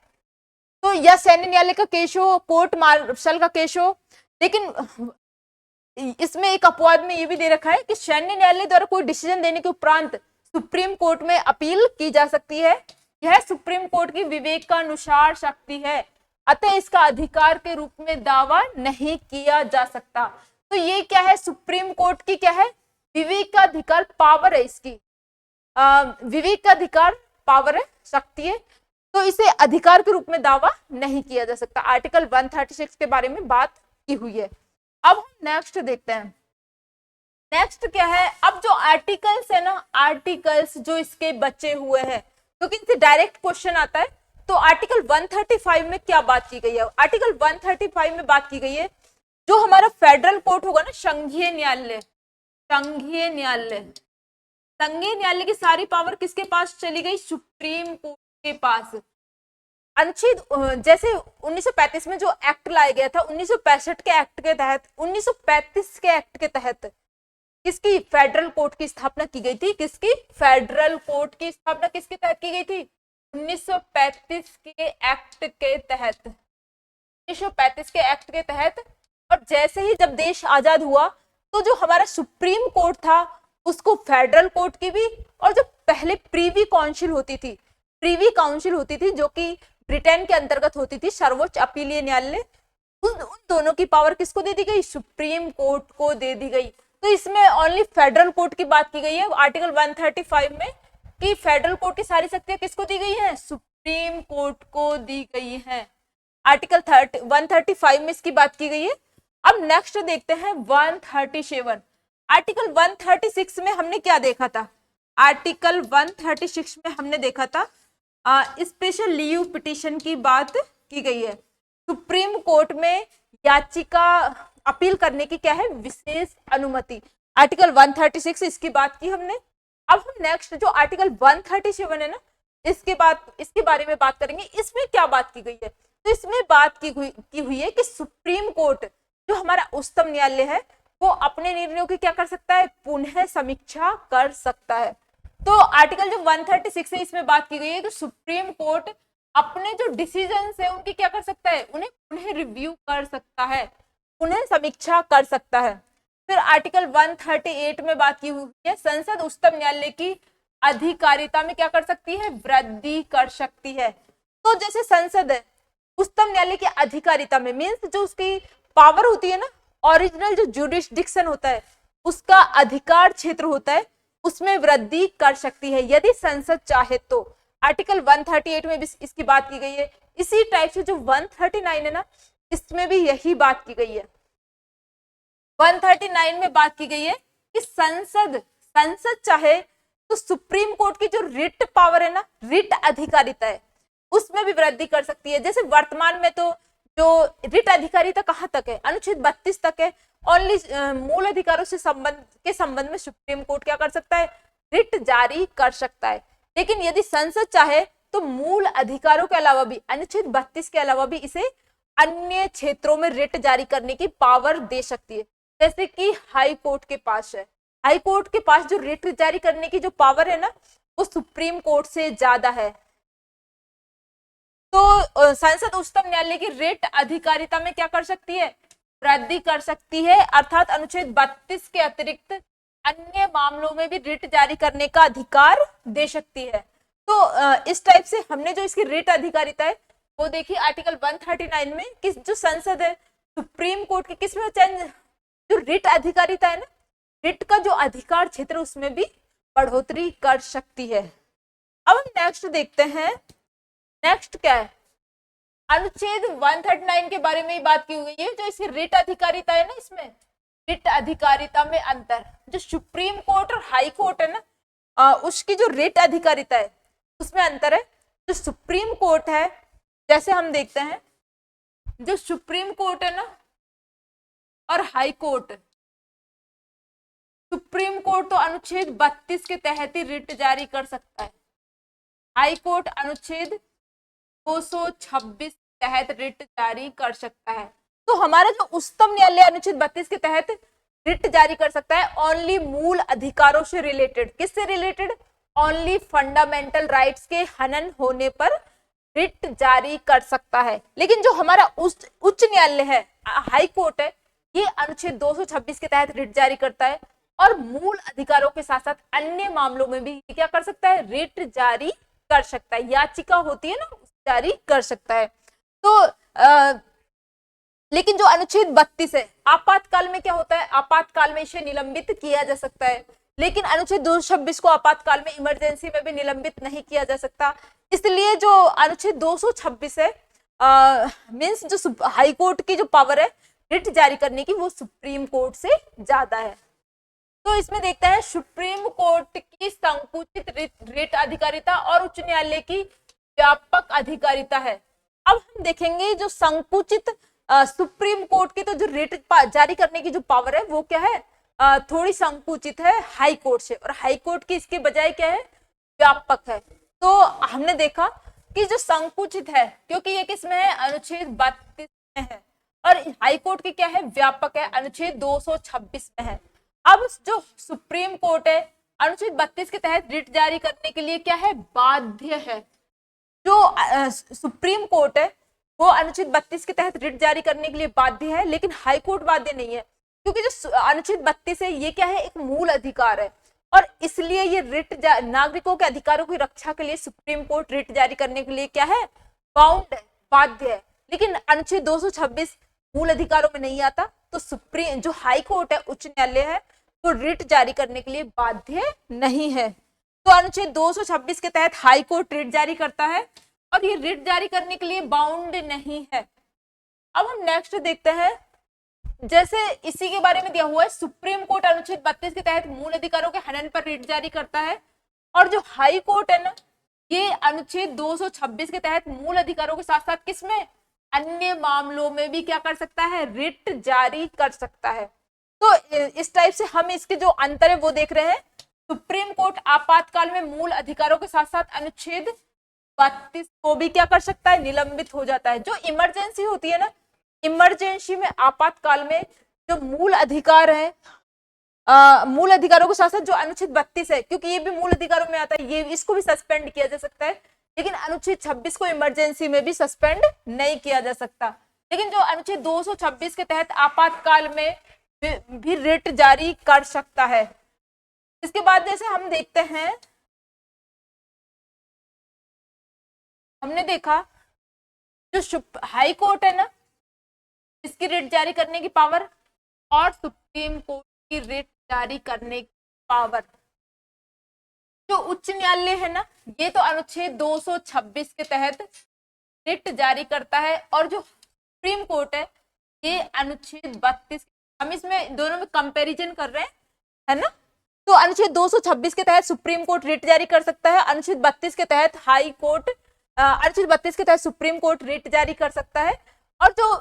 S1: तो या सैन्य न्यायालय का केस हो, कोर्ट मार्शल का केस हो, लेकिन इसमें एक अपवाद में ये भी दे रखा है कि सैन्य न्यायालय द्वारा कोई डिसीजन देने के उपरांत सुप्रीम कोर्ट में अपील की जा सकती है। यह सुप्रीम कोर्ट की विवेक का अनुसार शक्ति है, अतः इसका अधिकार के रूप में दावा नहीं किया जा सकता। तो ये क्या है, सुप्रीम कोर्ट की क्या है, विवेक का अधिकार, पावर है इसकी, विवेक का अधिकार, पावर है, शक्ति है, तो इसे अधिकार के रूप में दावा नहीं किया जा सकता। आर्टिकल 136 के बारे में बात की हुई है। अब हम नेक्स्ट देखते हैं। नेक्स्ट क्या है, अब जो आर्टिकल्स है ना, आर्टिकल्स जो इसके बचे हुए हैं, क्योंकि इनसे डायरेक्ट क्वेश्चन आता है। तो आर्टिकल 135 में क्या बात की गई है, आर्टिकल 135 में बात की गई है जो हमारा फेडरल कोर्ट होगा ना, संघीय न्यायालय, संघीय न्यायालय, संघीय न्यायालय की सारी पावर किसके पास चली गई, सुप्रीम कोर्ट के पास। अनुच्छेद जैसे 1935 में जो एक्ट लाया गया था, 1965 के एक्ट के तहत, 1935 के एक्ट के तहत किसकी, फेडरल कोर्ट की स्थापना की गई थी। किसकी, फेडरल कोर्ट की स्थापना किसके तहत की गई थी, 1935 के एक्ट के तहत, 1935 के एक्ट के तहत। और जैसे ही जब देश आजाद हुआ तो जो हमारा सुप्रीम कोर्ट था उसको फेडरल कोर्ट की भी, और जो पहले प्रीवी काउंसिल होती थी, प्रीवी काउंसिल होती थी जो कि ब्रिटेन के अंतर्गत होती थी, सर्वोच्च अपीलीय न्यायालय, उन दोनों की पावर किसको दे दी गई, सुप्रीम कोर्ट को दे दी गई। तो इसमें ओनली फेडरल कोर्ट की बात की गई है आर्टिकल 135 में, कि फेडरल कोर्ट की सारी शक्तियां किसको दी गई है, सुप्रीम कोर्ट को दी गई है। आर्टिकल 135 में इसकी बात की गई है। अब नेक्स्ट देखते हैं 137। आर्टिकल 136 में हमने क्या देखा था, आर्टिकल 136 में हमने देखा था स्पेशल लीव पिटीशन की बात की गई है। सुप्रीम कोर्ट में याचिका अपील करने की क्या है, विशेष अनुमति, आर्टिकल 136 इसकी बात की हमने। अब हम नेक्स्ट जो आर्टिकल 137 है ना, इसके बारे में बात करेंगे। इसमें क्या बात की गई है, तो इसमें बात की हुई है कि सुप्रीम कोर्ट जो हमारा उच्चतम न्यायालय है वो अपने निर्णयों की क्या कर सकता है, पुनः समीक्षा कर सकता है। तो आर्टिकल जो 136 है इसमें बात की गई है कि सुप्रीम कोर्ट अपने जो डिसीजन है उनकी क्या कर सकता है, उन्हें पुनः रिव्यू कर सकता है, पुनः समीक्षा कर सकता है। फिर आर्टिकल 138 में बात की हुई है, संसद उच्चतम न्यायालय की अधिकारिता में क्या कर सकती है, वृद्धि कर सकती है। तो जैसे संसद है उच्चतम न्यायालय की अधिकारिता में, मीन्स जो उसकी पावर होती है ना, ओरिजिनल जो जुडिस्डिक्शन होता है, उसका अधिकार क्षेत्र होता है, उसमें वृद्धि कर सकती है यदि संसद चाहे तो। आर्टिकल 138 में भी इसकी बात की गई है। इसी टाइप से जो 139 है ना, इसमें भी यही बात की गई है। 139 में बात की गई है कि संसद चाहे तो सुप्रीम कोर्ट की जो रिट पावर है ना, रिट अधिकारिता है, उसमें भी वृद्धि कर सकती है। जैसे वर्तमान में तो जो रिट अधिकारिता कहाँ तक है, अनुच्छेद 32 तक है। ओनली मूल अधिकारों से संबंध में सुप्रीम कोर्ट क्या कर सकता है, रिट जारी कर सकता है। लेकिन यदि संसद चाहे तो मूल अधिकारों के अलावा भी, अनुच्छेद 32 के अलावा भी इसे अन्य क्षेत्रों में रिट जारी करने की पावर दे सकती है। जैसे कि हाई कोर्ट के पास है, हाई कोर्ट के पास जो रिट जारी करने की जो पावर है ना, वो सुप्रीम कोर्ट से ज्यादा है। तो संसद उच्चतम न्यायालय की रिट अधिकारिता में क्या कर सकती है, वृद्धि कर सकती है, अर्थात अनुच्छेद 32 के अतिरिक्त अन्य मामलों में भी रिट जारी करने का अधिकार दे सकती है। तो इस टाइप से हमने जो इसकी रिट अधिकारिता है वो देखी आर्टिकल 139 में, कि जो संसद है सुप्रीम कोर्ट की किसमें चेंज, जो रिट अधिकारिता है ना, रिट का जो अधिकार क्षेत्र उसमें भी बढ़ोतरी कर सकती है। अब हम नेक्स्ट देखते हैं, नेक्स्ट क्या है, अनुच्छेद 139 के बारे में ही बात की हुई है। जो इसकी रिट अधिकारिता है ना, इसमें रिट अधिकारिता में अंतर, जो सुप्रीम कोर्ट और हाई कोर्ट है ना, उसकी जो रिट अधिकारिता है उसमें अंतर है। जो सुप्रीम कोर्ट है, जैसे हम देखते हैं, जो सुप्रीम कोर्ट है ना और हाई कोर्ट, सुप्रीम कोर्ट तो अनुच्छेद 32 के तहत ही रिट जारी कर सकता है, हाई कोर्ट अनुच्छेद 226 तहत रिट जारी कर सकता है। तो हमारा जो उच्चतम न्यायालय अनुच्छेद 32 के तहत रिट जारी कर सकता है ओनली मूल अधिकारों से रिलेटेड। किससे रिलेटेड? ओनली फंडामेंटल राइट्स के हनन होने पर रिट जारी कर सकता है। लेकिन जो हमारा उच्च न्यायालय है, हाई कोर्ट है, ये अनुच्छेद 226 के तहत रिट जारी करता है और मूल अधिकारों के साथ साथ अन्य मामलों में भी क्या कर सकता है? रिट जारी कर सकता है। याचिका होती है ना, जारी कर सकता है। तो लेकिन जो अनुच्छेद 32 है, आपातकाल में क्या होता है? आपातकाल में इसे निलंबित किया जा सकता है, लेकिन अनुच्छेद 226 को आपातकाल में, इमरजेंसी में भी निलंबित नहीं किया जा सकता। इसलिए जो अनुच्छेद 226 है मींस जो हाई कोर्ट की जो पावर है रिट जारी करने की, वो सुप्रीम कोर्ट से ज्यादा है। तो इसमें देखते हैं सुप्रीम कोर्ट की संकुचित रिट अधिकारिता और उच्च न्यायालय की व्यापक अधिकारिता है। अब हम देखेंगे जो संकुचित सुप्रीम कोर्ट की तो जो रिट जारी करने की जो पावर है वो क्या है? थोड़ी संकुचित है हाई कोर्ट से, और हाई कोर्ट की इसके बजाय क्या है? व्यापक है। तो हमने देखा कि जो संकुचित है, क्योंकि ये किसमें है? अनुच्छेद 32 में है, और हाई कोर्ट की क्या है? व्यापक है, अनुच्छेद 226 में है। अब जो सुप्रीम कोर्ट है अनुच्छेद 32 के तहत रिट जारी करने के लिए क्या है? बाध्य है। जो सुप्रीम कोर्ट है वो अनुच्छेद 32 के तहत रिट जारी करने के लिए बाध्य है, लेकिन हाई कोर्ट बाध्य नहीं है, क्योंकि जो अनुच्छेद 32 है ये क्या है? एक मूल अधिकार है, और इसलिए ये रिट नागरिकों के अधिकारों की रक्षा के लिए सुप्रीम कोर्ट रिट जारी करने के लिए क्या है? बाउंड है, बाध्य है। लेकिन अनुच्छेद 226 मूल अधिकारों में नहीं आता, तो सुप्रीम जो हाई कोर्ट है, उच्च न्यायालय है, वो रिट जारी करने के लिए बाध्य नहीं है। तो अनुच्छेद 226 के तहत हाई कोर्ट रिट जारी करता है, और ये रिट जारी करने के लिए बाउंड नहीं है। अब हम नेक्स्ट देखते हैं, जैसे इसी के बारे में दिया हुआ है, सुप्रीम कोर्ट अनुच्छेद 32 के तहत मूल अधिकारों के हनन पर रिट जारी करता है, और जो हाई कोर्ट है ना, ये अनुच्छेद 226 के तहत मूल अधिकारों के साथ साथ किसमें? अन्य मामलों में भी क्या कर सकता है? रिट जारी कर सकता है। तो इस टाइप से हम इसके जो अंतर है वो देख रहे हैं। सुप्रीम कोर्ट आपातकाल में मूल अधिकारों के साथ साथ अनुच्छेद 32 को भी क्या कर सकता है? निलंबित हो जाता है। जो इमरजेंसी होती है ना, इमरजेंसी में, आपातकाल में जो मूल अधिकार है, मूल अधिकारों के साथ साथ जो अनुच्छेद 32 है, क्योंकि ये भी मूल अधिकारों में आता है, ये इसको भी सस्पेंड किया जा सकता है, लेकिन अनुच्छेद 26 को इमरजेंसी में भी सस्पेंड नहीं किया जा सकता। लेकिन जो अनुच्छेद 226 के तहत आपातकाल में भी रिट जारी कर सकता है। इसके बाद जैसे हम देखते हैं, हमने देखा जो हाई कोर्ट है ना, इसकी रिट जारी करने की पावर, और सुप्रीम कोर्ट की रिट जारी करने की पावर। जो उच्च न्यायालय है ना, ये तो अनुच्छेद 226 के तहत रिट जारी करता है, और जो सुप्रीम कोर्ट है ये अनुच्छेद 32, हम इसमें दोनों में कंपैरिजन कर रहे हैं, है ना। तो अनुच्छेद 226 के तहत सुप्रीम कोर्ट रिट जारी कर सकता है, अनुच्छेद 32 के तहत हाई कोर्ट, अनुच्छेद 32 के तहत सुप्रीम कोर्ट रिट जारी कर सकता है। और जो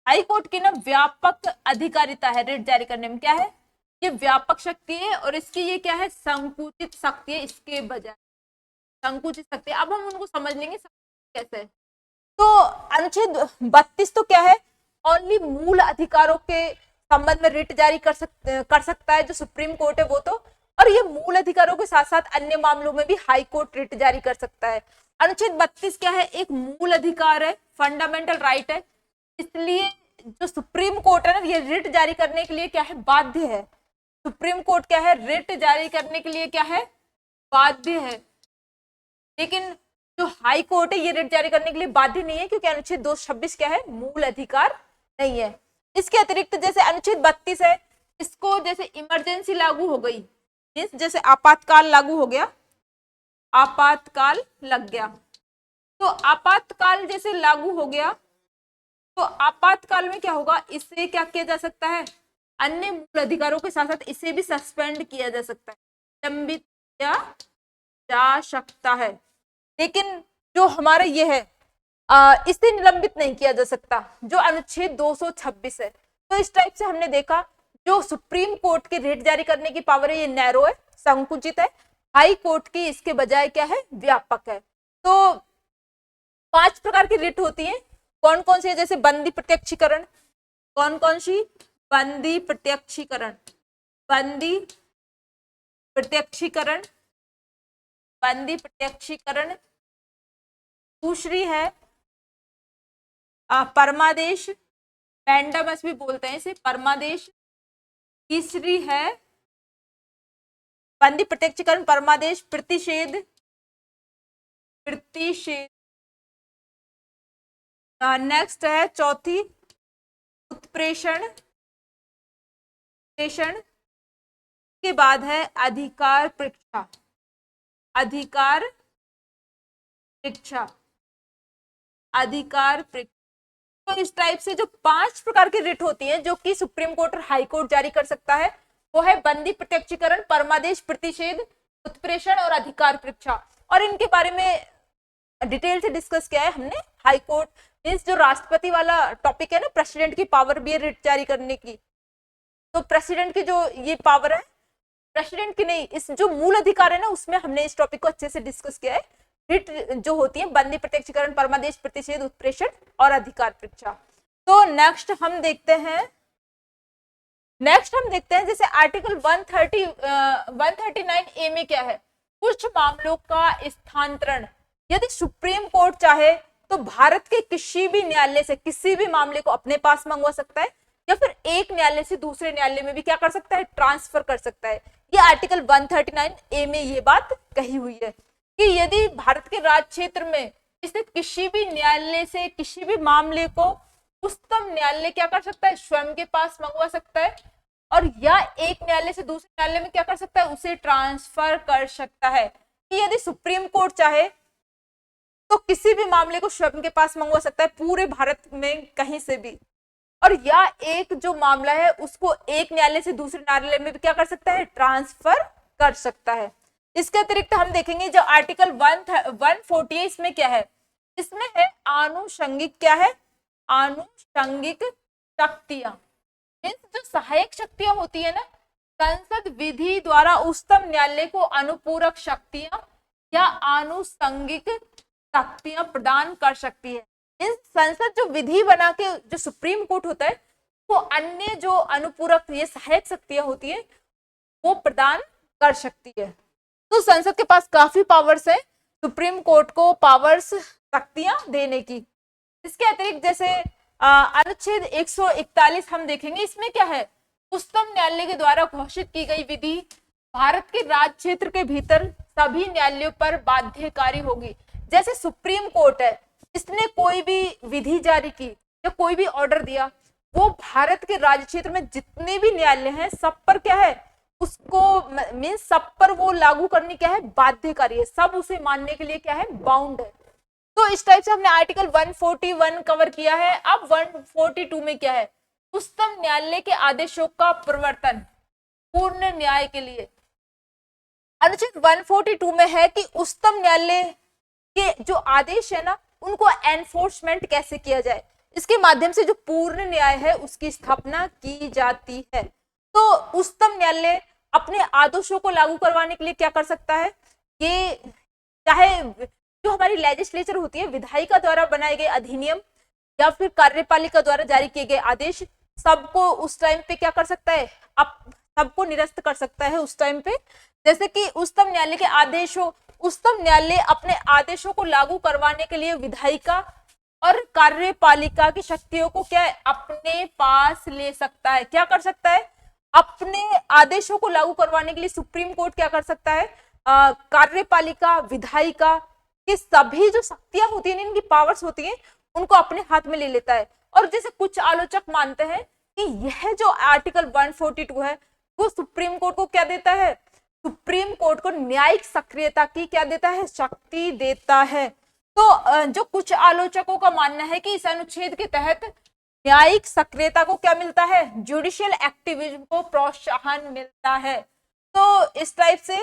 S1: हाई कोर्ट की ना व्यापक अधिकारिता है रिट जारी करने में, क्या है? ये व्यापक शक्ति है, और इसकी ये क्या है? संकुचित शक्ति है, इसके बजाय संकुचित शक्ति। अब हम उनको समझ लेंगे कैसे। तो अनुच्छेद 32 तो क्या है? ओनली मूल अधिकारों के संबंध में रिट जारी कर सकता है जो सुप्रीम कोर्ट है वो तो, और ये मूल अधिकारों के साथ साथ अन्य मामलों में भी हाई कोर्ट रिट जारी कर सकता है। अनुच्छेद 32 क्या है? एक मूल अधिकार है, फंडामेंटल राइट है, इसलिए जो सुप्रीम कोर्ट है ना, ये रिट जारी करने के लिए क्या है? बाध्य है। सुप्रीम कोर्ट क्या है? रिट जारी करने के लिए क्या है? बाध्य है। लेकिन जो हाई कोर्ट है ये रिट जारी करने के लिए बाध्य नहीं है, क्योंकि अनुच्छेद 226 क्या है? मूल अधिकार नहीं है। इसके अतिरिक्त जैसे अनुच्छेद 32 है, इसको जैसे इमरजेंसी लागू हो गई, जैसे आपातकाल लागू हो गया, आपातकाल लग गया, तो आपातकाल जैसे लागू हो गया, तो आपातकाल में क्या होगा? इससे क्या किया जा सकता है? अन्य मूल अधिकारों के साथ साथ इसे भी सस्पेंड किया जा सकता है, निलंबित किया जा सकता है। लेकिन जो हमारा ये है इसे निलंबित नहीं किया जा सकता, जो अनुच्छेद 226 है। तो इस टाइप से हमने देखा जो सुप्रीम कोर्ट की रिट जारी करने की पावर है ये नैरो है, संकुचित है। हाई कोर्ट की इसके बजाय क्या है? व्यापक है। तो 5 प्रकार की रिट होती है। कौन कौन से? जैसे बंदी प्रत्यक्षीकरण, कौन कौन सी? बंदी प्रत्यक्षीकरण, बंदी प्रत्यक्षीकरण, बंदी प्रत्यक्षीकरण। दूसरी है परमादेश, मैंडामस भी बोलते हैं इसे, परमादेश। तीसरी है बंदी प्रत्यक्षीकरण, परमादेश, प्रतिषेध, प्रतिषेध। नेक्स्ट है चौथी उत्प्रेषण, प्रेषण। के बाद है अधिकार परीक्षा, अधिकार परीक्षा, अधिकार परीक्षा। तो इस टाइप से जो 5 प्रकार की रिट होती है जो कि सुप्रीम कोर्ट और हाई कोर्ट जारी कर सकता है, वो है बंदी प्रत्यक्षीकरण, परमादेश, प्रतिषेध, उत्प्रेषण और अधिकार परीक्षा। और इनके बारे में डिटेल से डिस्कस किया है हमने। हाई कोर्ट मीन्स जो राष्ट्रपति वाला टॉपिक है ना, प्रेसिडेंट की पावर भी है रिट जारी करने की। तो प्रेसिडेंट की जो ये पावर है, प्रेसिडेंट की नहीं, इस जो मूल अधिकार है ना, उसमें हमने इस टॉपिक को अच्छे से डिस्कस किया है। रिट जो होती है बंदी प्रत्यक्षीकरण, परमादेश, प्रतिषेध, उत्प्रेषण और अधिकार परीक्षा। तो नेक्स्ट हम देखते हैं जैसे आर्टिकल 139A में क्या है, कुछ मामलों का स्थानांतरण। यदि सुप्रीम कोर्ट चाहे तो भारत के किसी भी न्यायालय से किसी भी मामले को अपने पास मंगवा सकता है, या फिर एक न्यायालय से दूसरे न्यायालय में भी क्या कर सकता है, ट्रांसफर कर सकता है। ये आर्टिकल 139A में ये बात कही हुई है कि यदि भारत के राज्य क्षेत्र में स्थित किसी भी न्यायालय से किसी भी मामले को उच्चतम न्यायालय क्या कर सकता है, स्वयं के पास मंगवा सकता है, और या एक न्यायालय से दूसरे न्यायालय में क्या कर सकता है, उसे ट्रांसफर कर सकता है। कि यदि सुप्रीम कोर्ट चाहे तो किसी भी मामले को स्वयं के पास मंगवा सकता है पूरे भारत में कहीं से भी, और या एक जो मामला है उसको एक न्यायालय से दूसरे न्यायालय में भी क्या कर सकता है, ट्रांसफर कर सकता है। इसके अतिरिक्त हम देखेंगे जो आर्टिकल 140 इसमें क्या है, इसमें है आनुषंगिक, क्या है, आनुषंगिक शक्तियां। जो सहायक शक्तियां होती है ना, संसद विधि द्वारा उच्चतम न्यायालय को अनुपूरक शक्तियां या आनुषंगिक शक्तियां प्रदान कर सकती है। इन संसद जो विधि बना के जो सुप्रीम कोर्ट होता है, वो अन्य जो अनुपूरक ये सहायक शक्तियां होती है वो प्रदान कर सकती है। तो संसद के पास काफी पावर्स है सुप्रीम कोर्ट को पावर्स, शक्तियां देने की। इसके अतिरिक्त जैसे अनुच्छेद 141 हम देखेंगे, इसमें क्या है, उच्चतम न्यायालय के द्वारा घोषित की गई विधि भारत के राज्य क्षेत्र के भीतर सभी न्यायालयों पर बाध्यकारी होगी। जैसे सुप्रीम कोर्ट है, इसने कोई भी विधि जारी की या कोई भी ऑर्डर दिया, वो भारत के राज्य क्षेत्र में जितने भी न्यायालय हैं सब पर क्या है, उसको मीन्स सब पर वो लागू करनी क्या है, बाध्यकारी है, सब उसे मानने के लिए क्या है, बाउंड है। तो इस टाइप से हमने आर्टिकल 141 कवर किया है। अब 142 में क्या है, उच्चतम न्यायालय के आदेशों का प्रवर्तन पूर्ण न्याय के लिए। अनुच्छेद 142 में है कि उच्चतम न्यायालय के जो आदेश है ना, उनको एनफोर्समेंट कैसे किया जाए, इसके माध्यम से जो पूर्ण न्याय है उसकी स्थापना की जाती है। तो उच्चतम न्यायालय अपने आदेशों को लागू करवाने के लिए क्या कर सकता है, ये चाहे जो हमारी लेजिस्लेचर होती है, विधायिका द्वारा बनाए गए अधिनियम या फिर कार्यपालिका द्वारा जारी किए गए आदेश, सबको उस टाइम पे क्या कर सकता है, अब सबको निरस्त कर सकता है उस टाइम पे। जैसे कि उच्चतम न्यायालय के आदेशों, उच्चतम न्यायालय अपने आदेशों को लागू करवाने के लिए विधायिका और कार्यपालिका की शक्तियों को क्या है, अपने पास ले सकता है। क्या कर सकता है, अपने आदेशों को लागू करवाने के लिए सुप्रीम कोर्ट क्या कर सकता है, कार्यपालिका, विधायिका की सभी जो शक्तियां होती है, इनकी पावर्स होती है, उनको अपने हाथ में ले लेता है। और जैसे कुछ आलोचक मानते हैं कि यह जो आर्टिकल 142 है वो सुप्रीम कोर्ट को क्या देता है, सुप्रीम कोर्ट को न्यायिक सक्रियता की क्या देता है, शक्ति देता है। तो जो कुछ आलोचकों का मानना है कि इस अनुच्छेद के तहत न्यायिक सक्रियता को क्या मिलता है, जुडिशियल एक्टिविज्म को प्रोत्साहन मिलता है। तो इस टाइप से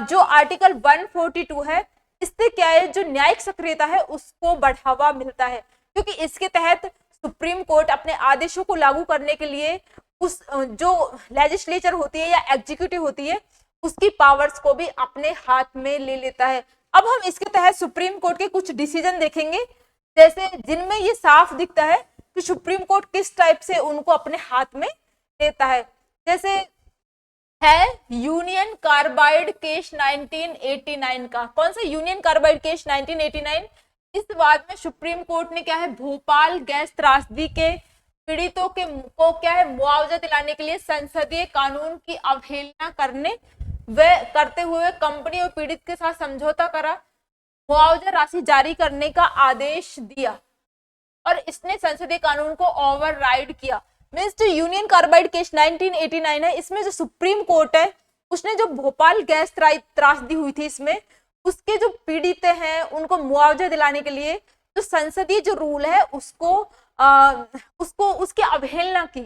S1: जो आर्टिकल 142 है, इससे क्या है, जो न्यायिक सक्रियता है उसको बढ़ावा मिलता है, क्योंकि इसके तहत सुप्रीम कोर्ट अपने आदेशों को लागू करने के लिए उस जो लेजिस्लेचर होती है या एग्जीक्यूटिव होती है उसकी पावर्स को भी अपने हाथ में ले लेता है। अब हम इसके तहत सुप्रीम कोर्ट के कुछ डिसीजन देखेंगे, जैसे जिनमें ये साफ दिखता है कि सुप्रीम कोर्ट किस टाइप से उनको अपने हाथ में लेता है। जैसे है यूनियन कार्बाइड केस 1989 का, कौन सा यूनियन कार्बाइड केस 1989। इस बाद में सुप्रीम कोर्ट ने क्या है, भोपाल गैस त्रासदी के पीड़ितों के को क्या है, मुआवजा दिलाने के लिए संसदीय कानून की अवहेलना करते हुए कंपनी और पीड़ित के साथ समझौता करा, मुआवजा राशि जारी करने का आदेश दिया और इसने संसदीय कानून को ओवरराइड किया। मींस जो यूनियन कार्बाइड केस 1989 है, इसमें जो सुप्रीम कोर्ट है उसने जो भोपाल गैस त्रासदी हुई थी, इसमें उसके जो पीड़ित हैं उनको मुआवजा दिलाने के लिए जो संसदीय जो रूल है उसको उसकी अवहेलना की।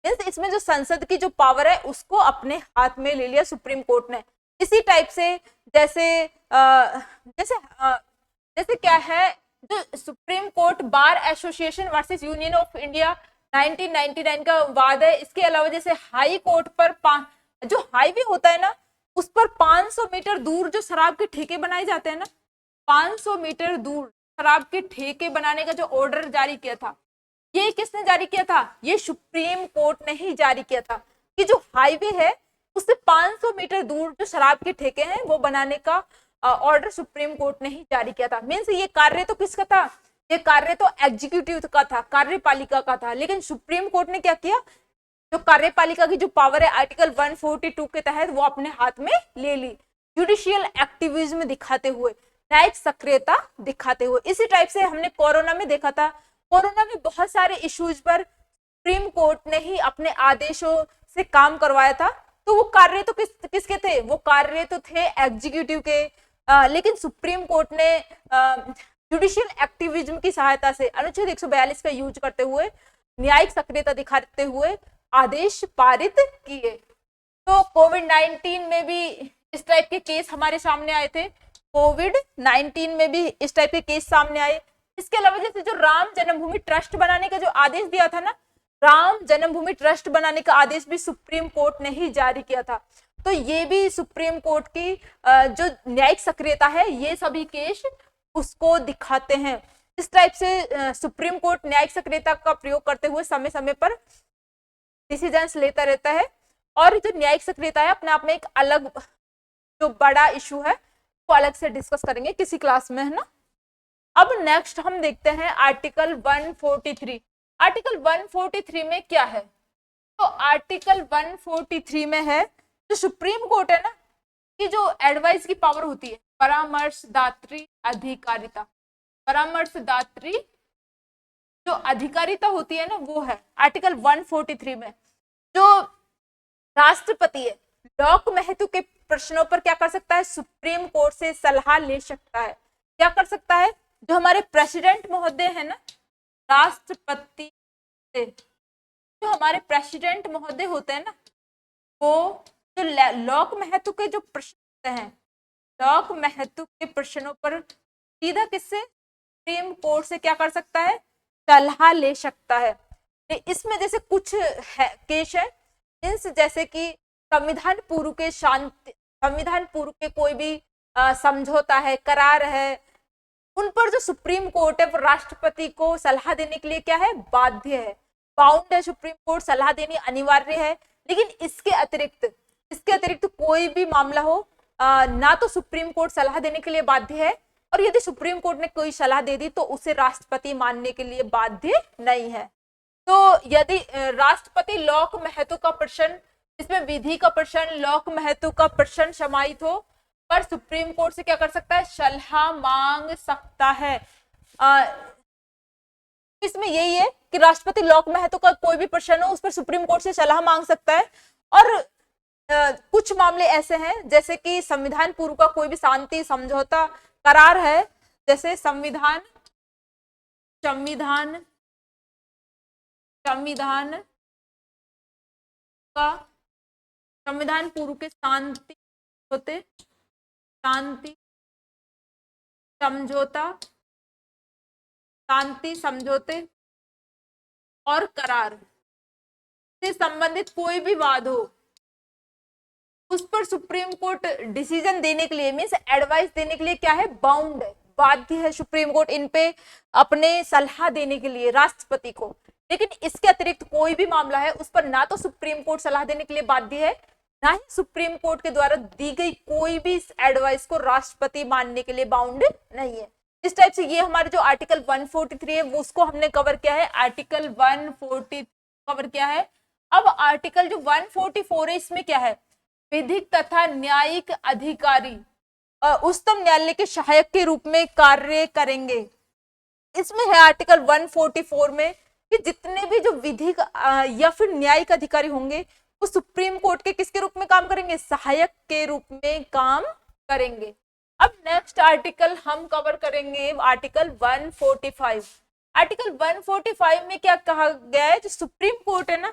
S1: मींस इसमें जो संसद की जो पावर है उसको अपने हाथ में ले लिया सुप्रीम कोर्ट ने। इसी टाइप से जैसे क्या है, जो supreme court bar association versus union of India 1999 का वाद है। इसके अलावा जैसे हाई कोर्ट पर जो हाईवे होता है ना, उस पर 500 मीटर दूर जो शराब के ठेके बनाए जाते हैं ना, 500 मीटर दूर शराब के ठेके बनाने का जो ऑर्डर जारी किया था, ये किसने जारी किया था, ये सुप्रीम कोर्ट ने ही जारी किया था कि जो हाईवे है उससे 500 मीटर दूर जो शराब के ठेके हैं वो बनाने का ऑर्डर सुप्रीम कोर्ट ने ही जारी किया था। मीन्स ये कार्य तो किसका था, ये कार्य तो एग्जीक्यूटिव का था, कार्यपालिका का था, लेकिन सुप्रीम कोर्ट ने क्या किया, जो कार्यपालिका की जो पावर है आर्टिकल 142 के तहत वो अपने हाथ में ले ली, जुडिशियल एक्टिविज्म दिखाते हुए, न्यायिक सक्रियता दिखाते हुए। इसी टाइप से हमने कोरोना में देखा था, कोरोना में बहुत सारे इश्यूज पर सुप्रीम कोर्ट ने ही अपने आदेशों से काम करवाया था। तो वो कार्य तो किसके थे, वो कार्य तो थे एग्जीक्यूटिव के, लेकिन सुप्रीम कोर्ट ने जुडिशियल एक्टिविज्म की सहायता से अनुच्छेद 142 का यूज करते हुए, न्यायिक सक्रियता दिखाते हुए आदेश पारित किए। तो कोविड-19 में भी इस टाइप के केस हमारे सामने आए थे, कोविड-19 में भी इस टाइप के केस सामने आए। इसके अलावा जैसे जो राम जन्मभूमि ट्रस्ट बनाने का जो आदेश दिया था ना, राम जन्मभूमि ट्रस्ट बनाने का आदेश भी सुप्रीम कोर्ट ने ही जारी किया था। तो ये भी सुप्रीम कोर्ट की जो न्यायिक सक्रियता है, ये सभी केस उसको दिखाते हैं। इस टाइप से सुप्रीम कोर्ट न्यायिक सक्रियता का प्रयोग करते हुए समय समय पर डिसीजंस लेता रहता है। और जो न्यायिक सक्रियता है अपने आप में एक अलग जो बड़ा इशू है, वो अलग से डिस्कस करेंगे किसी क्लास में, है ना। अब नेक्स्ट हम देखते हैं आर्टिकल 143। आर्टिकल 143 में क्या है, तो आर्टिकल 143 में है जो सुप्रीम कोर्ट है ना, कि जो एडवाइस की पावर होती है, परामर्शदात्री अधिकारिता, परामर्शदात्री जो अधिकारिता होती है ना, वो है आर्टिकल 143 में। जो राष्ट्रपति है, लोक महत्व के प्रश्नों पर क्या कर सकता है, सुप्रीम कोर्ट से सलाह ले सकता है। क्या कर सकता है, जो हमारे प्रेसिडेंट महोदय है ना, राष्ट्रपति से जो हमारे प्रेसिडेंट महोदय होते हैं ना, वो जो लोक महत्व के जो प्रश्न होते हैं, लोक महत्व के प्रश्नों पर सीधा किससे, सुप्रीम कोर्ट से क्या कर सकता है, सलाह ले सकता है। इसमें जैसे कुछ केस है, जैसे कि संविधान पूर्व के कोई भी समझौता है, करार है, उन पर जो सुप्रीम कोर्ट है वो राष्ट्रपति को सलाह देने के लिए क्या है, बाध्य है, बाउंड है, सुप्रीम कोर्ट सलाह देनी अनिवार्य है। लेकिन इसके अतिरिक्त कोई भी मामला हो, ना तो सुप्रीम कोर्ट सलाह देने के लिए बाध्य है, और यदि सुप्रीम कोर्ट ने कोई सलाह दे दी तो उसे राष्ट्रपति मानने के लिए बाध्य नहीं है। तो यदि राष्ट्रपति लोक महत्व का प्रश्न, इसमें विधि का प्रश्न, लोक महत्व का प्रश्न समाहित हो, पर सुप्रीम कोर्ट से क्या कर सकता है, सलाह मांग सकता है। इसमें यही है कि राष्ट्रपति लोक महत्व का कोई भी प्रश्न हो, उस पर सुप्रीम कोर्ट से सलाह मांग सकता है। और कुछ मामले ऐसे हैं जैसे कि संविधान पूर्व का कोई भी शांति समझौता करार है, जैसे संविधान पूर्व के शांति समझौते और करार से संबंधित कोई भी वाद हो, उस पर सुप्रीम कोर्ट डिसीजन देने के लिए, मींस एडवाइस देने के लिए क्या है, बाउंड है, बाध्य है सुप्रीम कोर्ट इन पे अपने सलाह देने के लिए राष्ट्रपति को। लेकिन इसके अतिरिक्त कोई भी मामला है उस पर ना तो सुप्रीम कोर्ट सलाह देने के लिए बाध्य है, ना ही सुप्रीम कोर्ट के द्वारा दी गई कोई भी एडवाइस को राष्ट्रपति मानने के लिए बाउंड नहीं है। इस टाइप से ये हमारे जो आर्टिकल 143 है वो उसको हमने कवर किया है, आर्टिकल 140 कवर किया है। अब आर्टिकल जो 144 है इसमें क्या है, विधिक तथा न्यायिक अधिकारी उच्चतम न्यायालय के सहायक के रूप में कार्य करेंगे। इसमें है आर्टिकल 144 में कि जितने भी जो विधिक या फिर न्यायिक अधिकारी होंगे वो सुप्रीम कोर्ट के किसके रूप में काम करेंगे, सहायक के रूप में काम करेंगे। अब नेक्स्ट आर्टिकल हम कवर करेंगे आर्टिकल 145। आर्टिकल 145 में क्या कहा गया है, जो सुप्रीम कोर्ट है ना,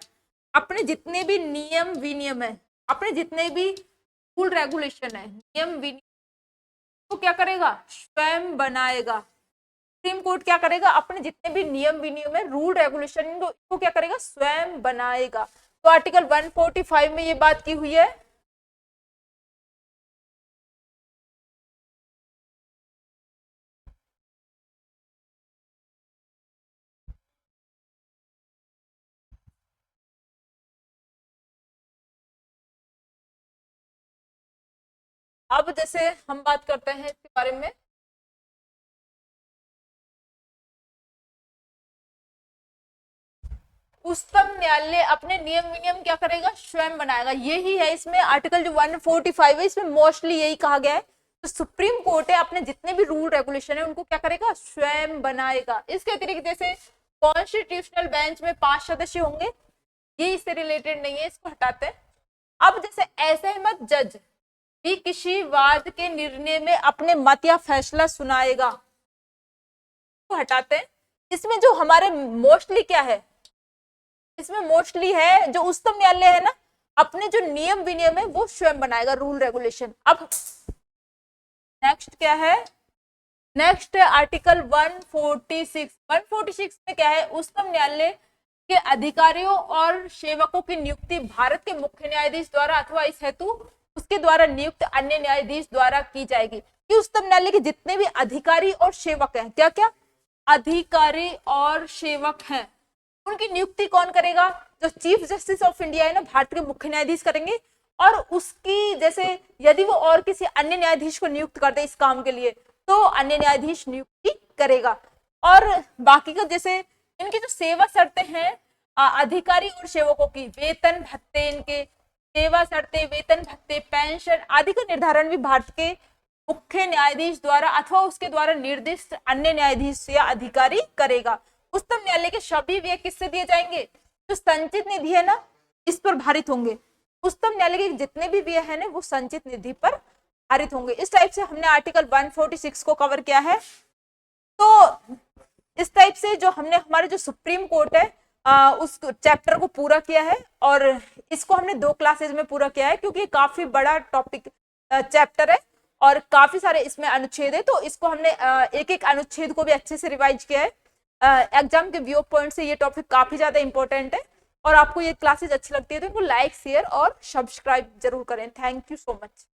S1: अपने जितने भी नियम विनियम है, अपने जितने भी रूल रेगुलेशन है, नियम विनियम तो क्या करेगा, स्वयं बनाएगा। सुप्रीम कोर्ट क्या करेगा, अपने जितने भी नियम विनियम है, रूल रेगुलेशन इनको क्या करेगा, स्वयं बनाएगा। तो आर्टिकल 145 में ये बात की हुई है। अब जैसे हम बात करते हैं इसके बारे में, उच्चतम न्यायालय अपने नियम विनियम क्या करेगा, स्वयं बनाएगा। यही है इसमें आर्टिकल जो 145 है इसमें मोस्टली यही कहा गया है। तो सुप्रीम कोर्ट है अपने जितने भी रूल रेगुलेशन है उनको क्या करेगा, स्वयं बनाएगा। इसके अतिरिक्त जैसे कॉन्स्टिट्यूशनल बेंच में 5 सदस्य होंगे, ये इससे रिलेटेड नहीं है, इसको हटाते हैं। अब जैसे असहमत जज भी किसी वाद के निर्णय में अपने मत या फैसला सुनाएगा, तो हटाते हैं। इसमें जो हमारे मोस्टली क्या है, इसमें मोस्टली है जो उच्चतम न्यायालय है ना, अपने जो नियम विनियम है वो स्वयं बनाएगा, रूल रेगुलेशन। अब नेक्स्ट क्या है, नेक्स्ट है आर्टिकल 146। 146 में क्या है, उच्चतम न्यायालय के अधिकारियों और सेवकों की नियुक्ति भारत के मुख्य न्यायाधीश द्वारा अथवा इस हेतु उसके द्वारा नियुक्त अन्य न्यायाधीश द्वारा की जाएगी। कि उच्चतम न्यायालय के जितने भी अधिकारी और सेवक हैं, क्या क्या अधिकारी और सेवक हैं, उनकी नियुक्ति कौन करेगा, जो चीफ जस्टिस ऑफ इंडिया है ना, भारत के मुख्य न्यायाधीश करेंगे। और उसकी जैसे यदि वो और किसी अन्य न्यायाधीश को नियुक्त कर दे इस काम के लिए तो अन्य न्यायाधीश नियुक्ति करेगा। और बाकी का जैसे इनकी जो सेवा शर्तें हैं, अधिकारी और सेवकों की वेतन भत्ते, इनके सेवा शर्तें, वेतन भत्ते, पेंशन आदि का निर्धारण भी भारत के मुख्य न्यायाधीश द्वारा अथवा उसके द्वारा निर्दिष्ट अन्य न्यायाधीश या अधिकारी करेगा। उच्चतम न्यायालय के सभी व्यय किससे दिए जाएंगे, जो संचित निधि है ना, इस पर भारित होंगे। उच्चतम न्यायालय के जितने भी व्यय है ना वो संचित निधि पर भारित होंगे। इस टाइप से हमने आर्टिकल 146 को कवर किया है। तो इस टाइप से जो हमने हमारे जो सुप्रीम कोर्ट है उस चैप्टर को पूरा किया है, और इसको हमने 2 क्लासेज में पूरा किया है क्योंकि काफी बड़ा टॉपिक चैप्टर है और काफी सारे इसमें अनुच्छेद है। तो इसको हमने एक एक अनुच्छेद को भी अच्छे से रिवाइज किया है। एग्जाम के व्यू पॉइंट से ये टॉपिक काफी ज्यादा इंपॉर्टेंट है। और आपको ये क्लासेज अच्छी लगती है तो इनको लाइक, शेयर और सब्सक्राइब जरूर करें। Thank you so much.